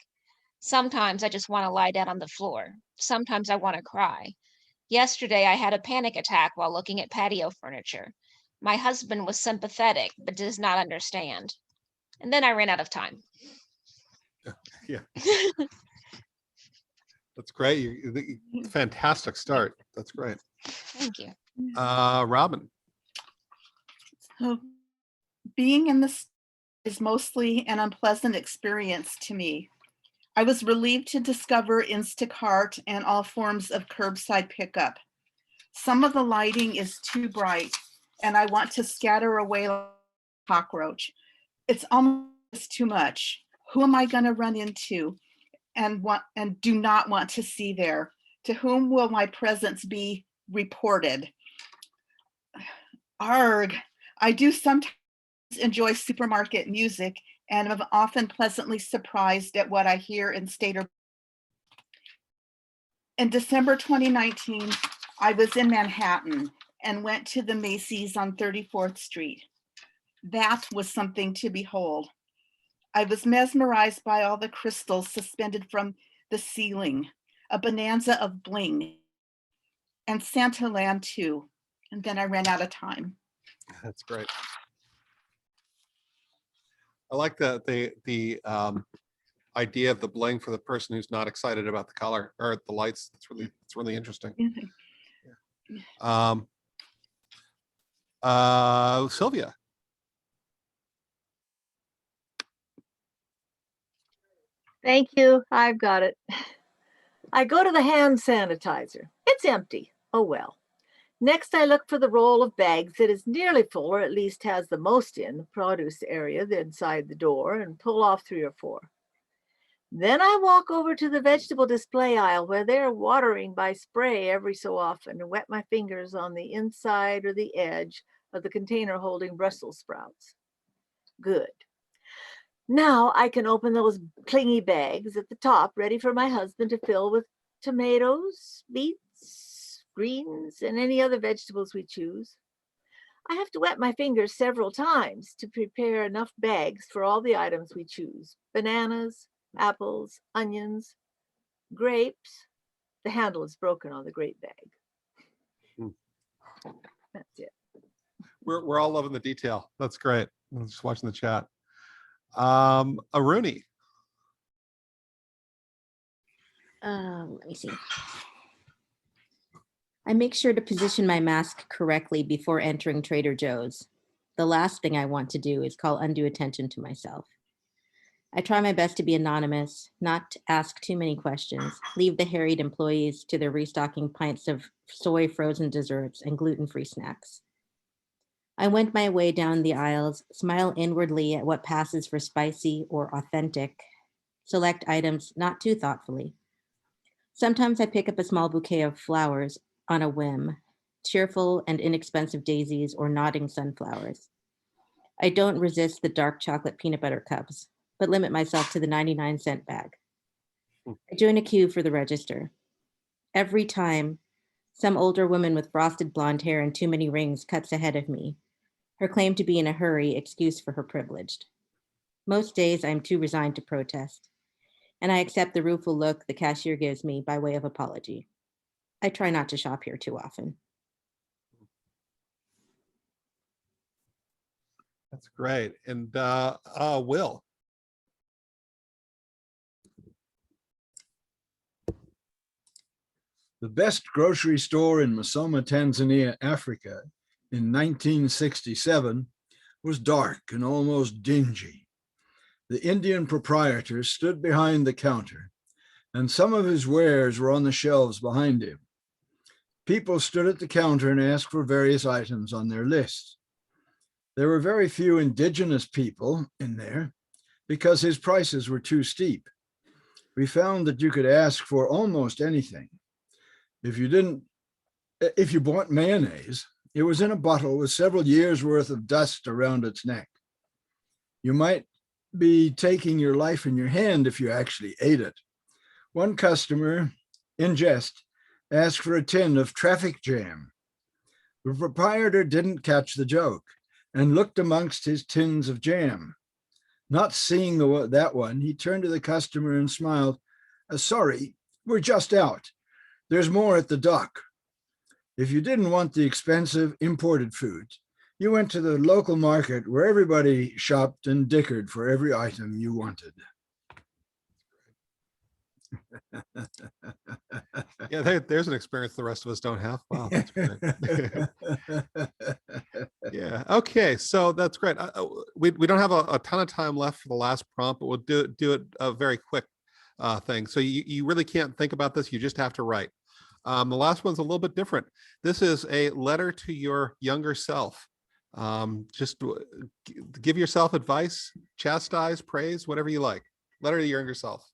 Sometimes I just want to lie down on the floor. Sometimes I want to cry. Yesterday, I had a panic attack while looking at patio furniture. My husband was sympathetic, but does not understand. And then I ran out of time. Yeah, that's great. Fantastic start. That's great. Thank you. Robin. So being in this is mostly an unpleasant experience to me. I was relieved to discover Instacart and all forms of curbside pickup. Some of the lighting is too bright and I want to scatter away like a cockroach. It's almost too much. Who am I going to run into and do not want to see there? To whom will my presence be reported? Arg, I do sometimes enjoy supermarket music and am often pleasantly surprised at what I hear in state or. In December 2019, I was in Manhattan and went to the Macy's on 34th Street. That was something to behold. I was mesmerized by all the crystals suspended from the ceiling, a bonanza of bling, and Santa Land too. And then I ran out of time. That's great. I like the idea of the bling for the person who's not excited about the color or the lights. It's really interesting. Sylvia. Thank you. I've got it. I go to the hand sanitizer. It's empty. Oh well. Next, I look for the roll of bags that is nearly full, or at least has the most in the produce area inside the door, and pull off 3 or 4. Then I walk over to the vegetable display aisle where they're watering by spray every so often and wet my fingers on the inside or the edge of the container holding Brussels sprouts. Good. Now I can open those clingy bags at the top, ready for my husband to fill with tomatoes, beets, greens, and any other vegetables we choose. I have to wet my fingers several times to prepare enough bags for all the items we choose: bananas, apples, onions, grapes. The handle is broken on the grape bag. That's it. We're all loving the detail. That's great. I'm just watching the chat. Aruni. Let me see. I make sure to position my mask correctly before entering Trader Joe's. The last thing I want to do is call undue attention to myself. I try my best to be anonymous, not to ask too many questions, leave the harried employees to their restocking pints of soy frozen desserts and gluten-free snacks. I wend my way down the aisles, smile inwardly at what passes for spicy or authentic, select items not too thoughtfully. Sometimes I pick up a small bouquet of flowers on a whim, cheerful and inexpensive daisies or nodding sunflowers. I don't resist the dark chocolate peanut butter cups, but limit myself to the 99-cent bag. I join a queue for the register. Every time, some older woman with frosted blonde hair and too many rings cuts ahead of me, her claim to be in a hurry excuse for her privileged. Most days I'm too resigned to protest, and I accept the rueful look the cashier gives me by way of apology. I try not to shop here too often. That's great. And Will. The best grocery store in Musoma, Tanzania, Africa in 1967 was dark and almost dingy. The Indian proprietor stood behind the counter, and some of his wares were on the shelves behind him. People stood at the counter and asked for various items on their list. There were very few indigenous people in there because his prices were too steep. We found that you could ask for almost anything. If you bought mayonnaise, it was in a bottle with several years' worth of dust around its neck. You might be taking your life in your hand if you actually ate it. One customer, in jest, asked for a tin of traffic jam. The proprietor didn't catch the joke and looked amongst his tins of jam. Not seeing that one, he turned to the customer and smiled. Sorry, we're just out. There's more at the dock. If you didn't want the expensive imported foods, you went to the local market where everybody shopped and dickered for every item you wanted. Yeah, there's an experience the rest of us don't have. Wow, that's great. Yeah. Okay. So that's great. We don't have a ton of time left for the last prompt, but we'll do it a very quick thing. So you really can't think about this. You just have to write. The last one's a little bit different. This is a letter to your younger self. Just give yourself advice, chastise, praise, whatever you like. Letter to your younger self.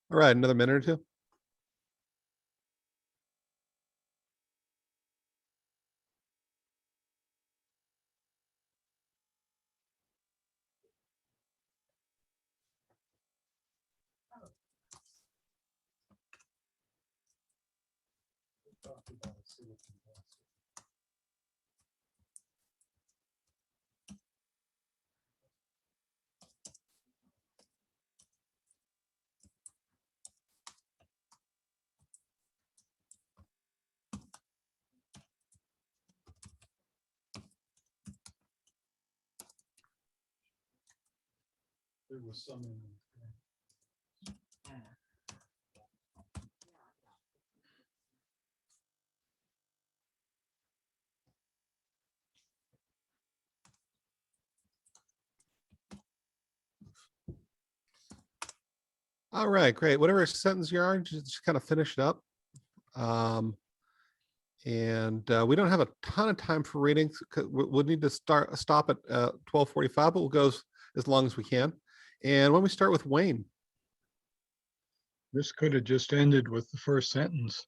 All right, another minute or two. There was some in All right, great. Whatever sentence you're on, just kind of finish it up. We don't have a ton of time for reading. We'll need to stop at 12:45, but we'll go as long as we can. And when we start with Wayne. This could have just ended with the first sentence.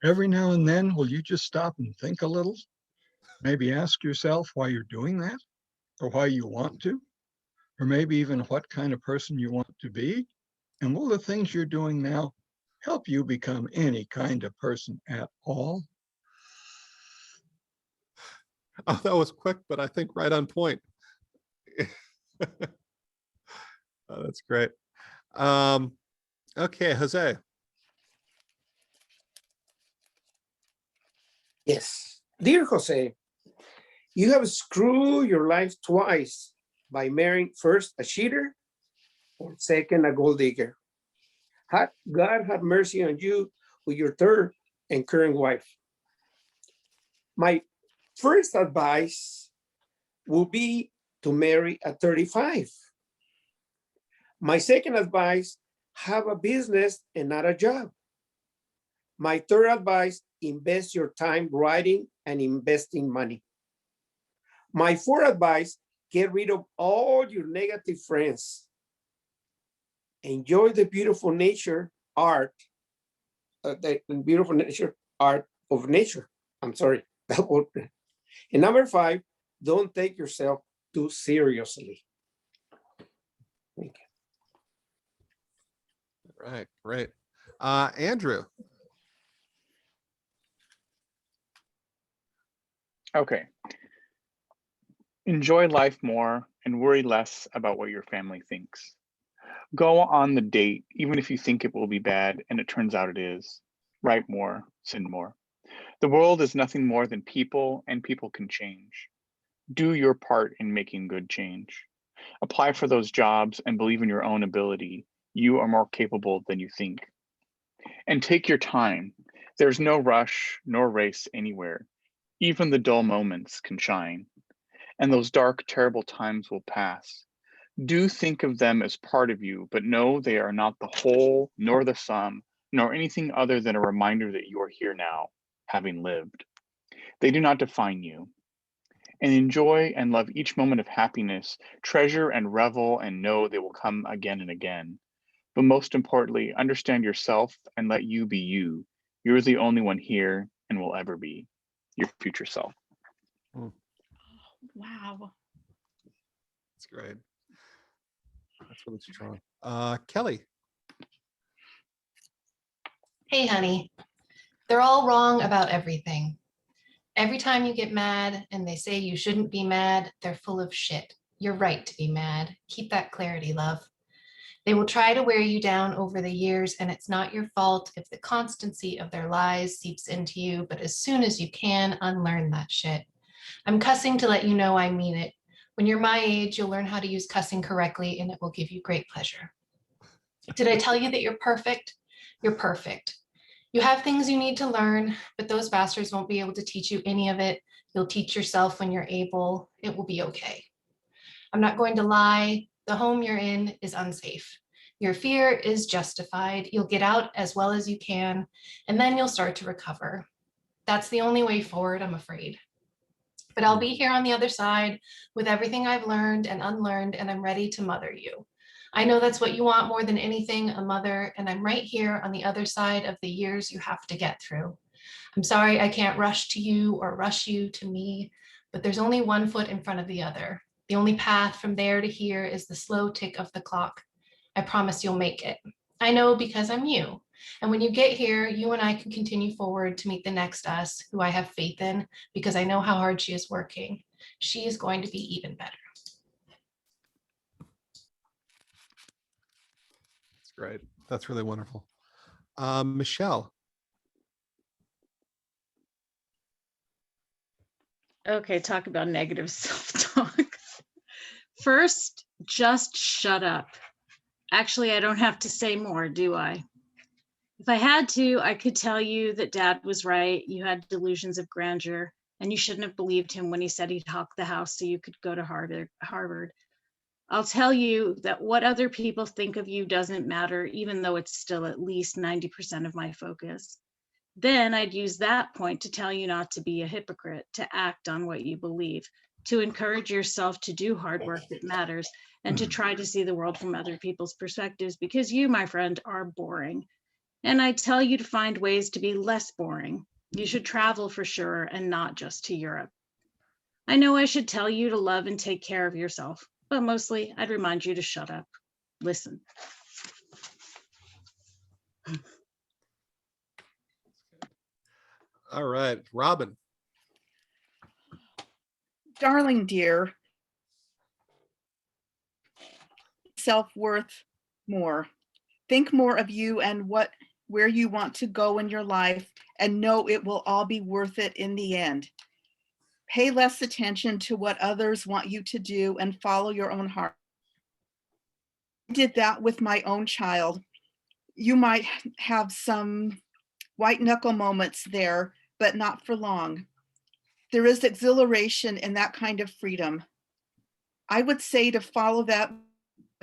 Every now and then, will you just stop and think a little? Maybe ask yourself why you're doing that, or why you want to, or maybe even what kind of person you want to be. And will the things you're doing now help you become any kind of person at all? Oh, that was quick, but I think right on point. Oh, that's great. Okay, Jose. Yes. Dear Jose, you have screwed your life twice by marrying first a cheater or second a gold digger. God have mercy on you with your third and current wife. My first advice will be to marry at 35. My second advice, have a business and not a job. My third advice, invest your time writing and investing money. My fourth advice, get rid of all your negative friends. Enjoy the beautiful nature art, of nature. I'm sorry. And number 5, don't take yourself too seriously. Thank you. Right, great. Andrew. Okay. Enjoy life more and worry less about what your family thinks. Go on the date, even if you think it will be bad and it turns out it is. Write more, sin more. The world is nothing more than people, and people can change. Do your part in making good change. Apply for those jobs and believe in your own ability. You are more capable than you think. And take your time. There's no rush nor race anywhere. Even the dull moments can shine. And those dark, terrible times will pass. Do think of them as part of you, but know they are not the whole, nor the sum, nor anything other than a reminder that you are here now, having lived. They do not define you. And enjoy and love each moment of happiness, treasure and revel and know they will come again and again. But most importantly, understand yourself and let you be you. You're the only one here and will ever be your future self. Wow. That's great. That's really strong. Kelly. Hey, honey, they're all wrong about everything. Every time you get mad and they say you shouldn't be mad, they're full of shit. You're right to be mad. Keep that clarity, love. They will try to wear you down over the years, and it's not your fault if the constancy of their lies seeps into you, but as soon as you can, unlearn that shit. I'm cussing to let you know I mean it. When you're my age, you'll learn how to use cussing correctly, and it will give you great pleasure. Did I tell you that you're perfect? You're perfect. You have things you need to learn, but those bastards won't be able to teach you any of it. You'll teach yourself when you're able. It will be okay. I'm not going to lie. The home you're in is unsafe. Your fear is justified. You'll get out as well as you can, and then you'll start to recover. That's the only way forward, I'm afraid. But I'll be here on the other side with everything I've learned and unlearned, and I'm ready to mother you. I know that's what you want more than anything, a mother, and I'm right here on the other side of the years you have to get through. I'm sorry I can't rush to you or rush you to me, but there's only one foot in front of the other. The only path from there to here is the slow tick of the clock. I promise you'll make it. I know because I'm you. And when you get here, you and I can continue forward to meet the next us, who I have faith in, because I know how hard she is working. She is going to be even better. That's great. That's really wonderful. Michelle. Okay, talk about negative self-talk. First, just shut up. Actually, I don't have to say more, do I? If I had to, I could tell you that Dad was right. You had delusions of grandeur, and you shouldn't have believed him when he said he'd hawk the house so you could go to Harvard. I'll tell you that what other people think of you doesn't matter, even though it's still at least 90% of my focus. Then I'd use that point to tell you not to be a hypocrite, to act on what you believe, to encourage yourself to do hard work that matters, and to try to see the world from other people's perspectives, because you, my friend, are boring. And I tell you to find ways to be less boring. You should travel for sure, and not just to Europe. I know I should tell you to love and take care of yourself, but mostly I'd remind you to shut up. Listen. All right, Robin. Darling dear, self-worth more. Think more of you and where you want to go in your life, and know it will all be worth it in the end. Pay less attention to what others want you to do and follow your own heart. I did that with my own child. You might have some white knuckle moments there, but not for long. There is exhilaration in that kind of freedom. I would say to follow that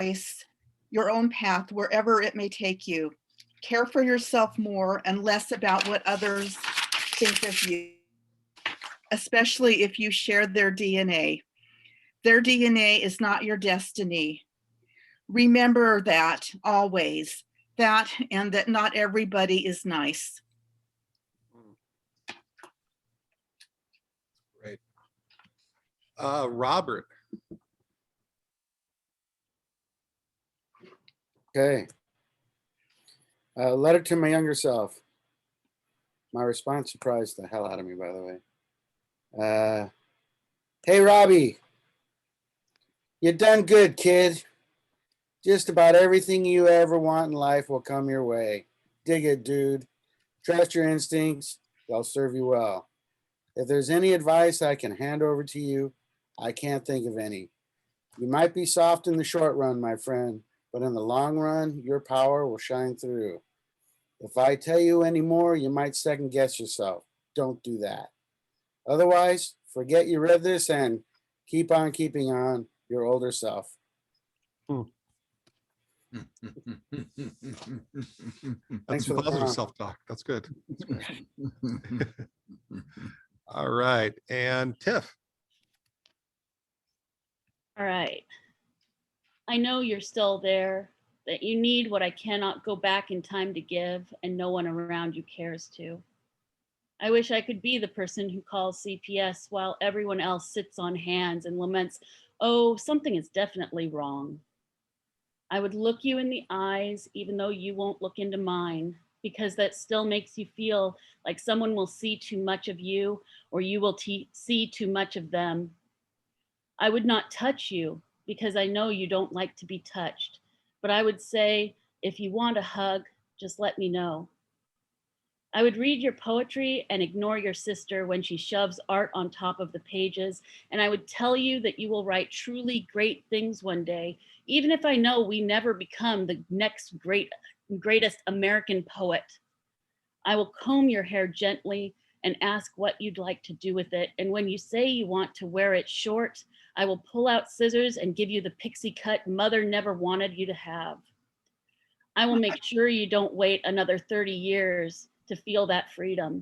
voice, your own path, wherever it may take you. Care for yourself more and less about what others think of you, especially if you share their DNA. Their DNA is not your destiny. Remember that always, that and that not everybody is nice. Great. Robert. Okay. Letter to my younger self. My response surprised the hell out of me, by the way. Hey, Robbie. You done good, kid. Just about everything you ever want in life will come your way. Dig it, dude. Trust your instincts. They'll serve you well. If there's any advice I can hand over to you, I can't think of any. You might be soft in the short run, my friend, but in the long run, your power will shine through. If I tell you any more, you might second guess yourself. Don't do that. Otherwise, forget you read this and keep on keeping on, your older self. That's for the positive prompt. self-talk. That's good. All right, and Tiff. All right. I know you're still there, that you need what I cannot go back in time to give, and no one around you cares to. I wish I could be the person who calls CPS while everyone else sits on hands and laments, oh, something is definitely wrong. I would look you in the eyes, even though you won't look into mine, because that still makes you feel like someone will see too much of you, or you will see too much of them. I would not touch you because I know you don't like to be touched, but I would say, if you want a hug, just let me know. I would read your poetry and ignore your sister when she shoves art on top of the pages, and I would tell you that you will write truly great things one day, even if I know we never become the next greatest American poet. I will comb your hair gently and ask what you'd like to do with it, and when you say you want to wear it short, I will pull out scissors and give you the pixie cut mother never wanted you to have. I will make sure you don't wait another 30 years to feel that freedom.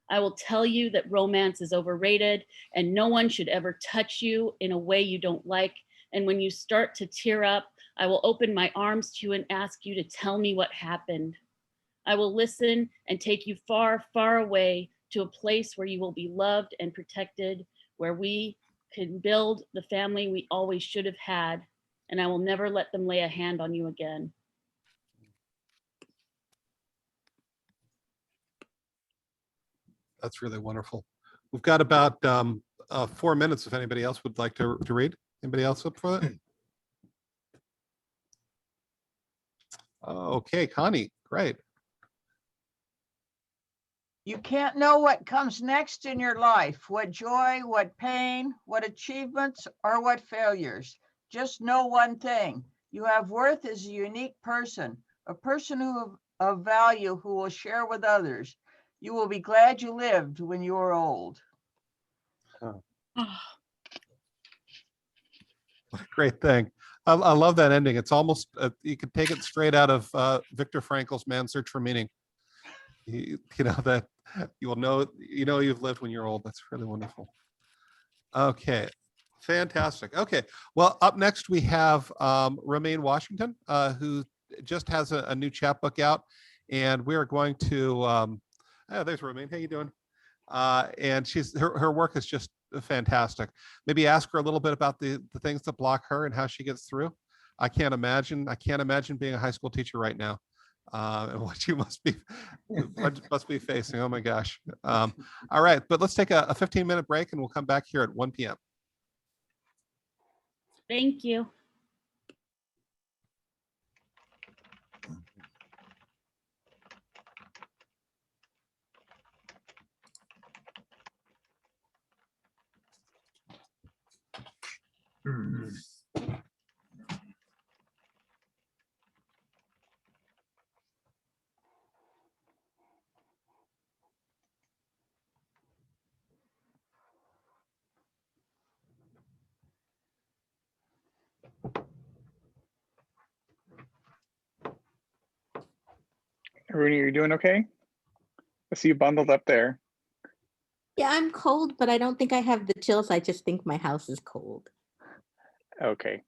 I will tell you that romance is overrated and no one should ever touch you in a way you don't like. And when you start to tear up, I will open my arms to you and ask you to tell me what happened. I will listen and take you far, far away to a place where you will be loved and protected, where we can build the family we always should have had, and I will never let them lay a hand on you again. That's really wonderful. We've got about 4 minutes if anybody else would like to read. Anybody else up for that? Okay, Connie, great. You can't know what comes next in your life, what joy, what pain, what achievements, or what failures. Just know one thing. You have worth as a unique person, a person of value who will share with others. You will be glad you lived when you are old. Oh. What a great thing. I love that ending. It's almost, you could take it straight out of Viktor Frankl's Man's Search for Meaning. You know, that you will know, you've lived when you're old. That's really wonderful. Okay, fantastic. Okay, well, up next we have Romaine Washington, who just has a new chapbook out, and we are going to, oh, there's Romaine. How you doing? And her work is just fantastic. Maybe ask her a little bit about the things that block her and how she gets through. I can't imagine being a high school teacher right now. And what you must be facing. Oh my gosh. All right, but let's take a 15-minute break and we'll come back here at 1 p.m. Thank you. Rooney, are you doing okay? I see you bundled up there. Yeah, I'm cold, but I don't think I have the chills. I just think my house is cold. Okay.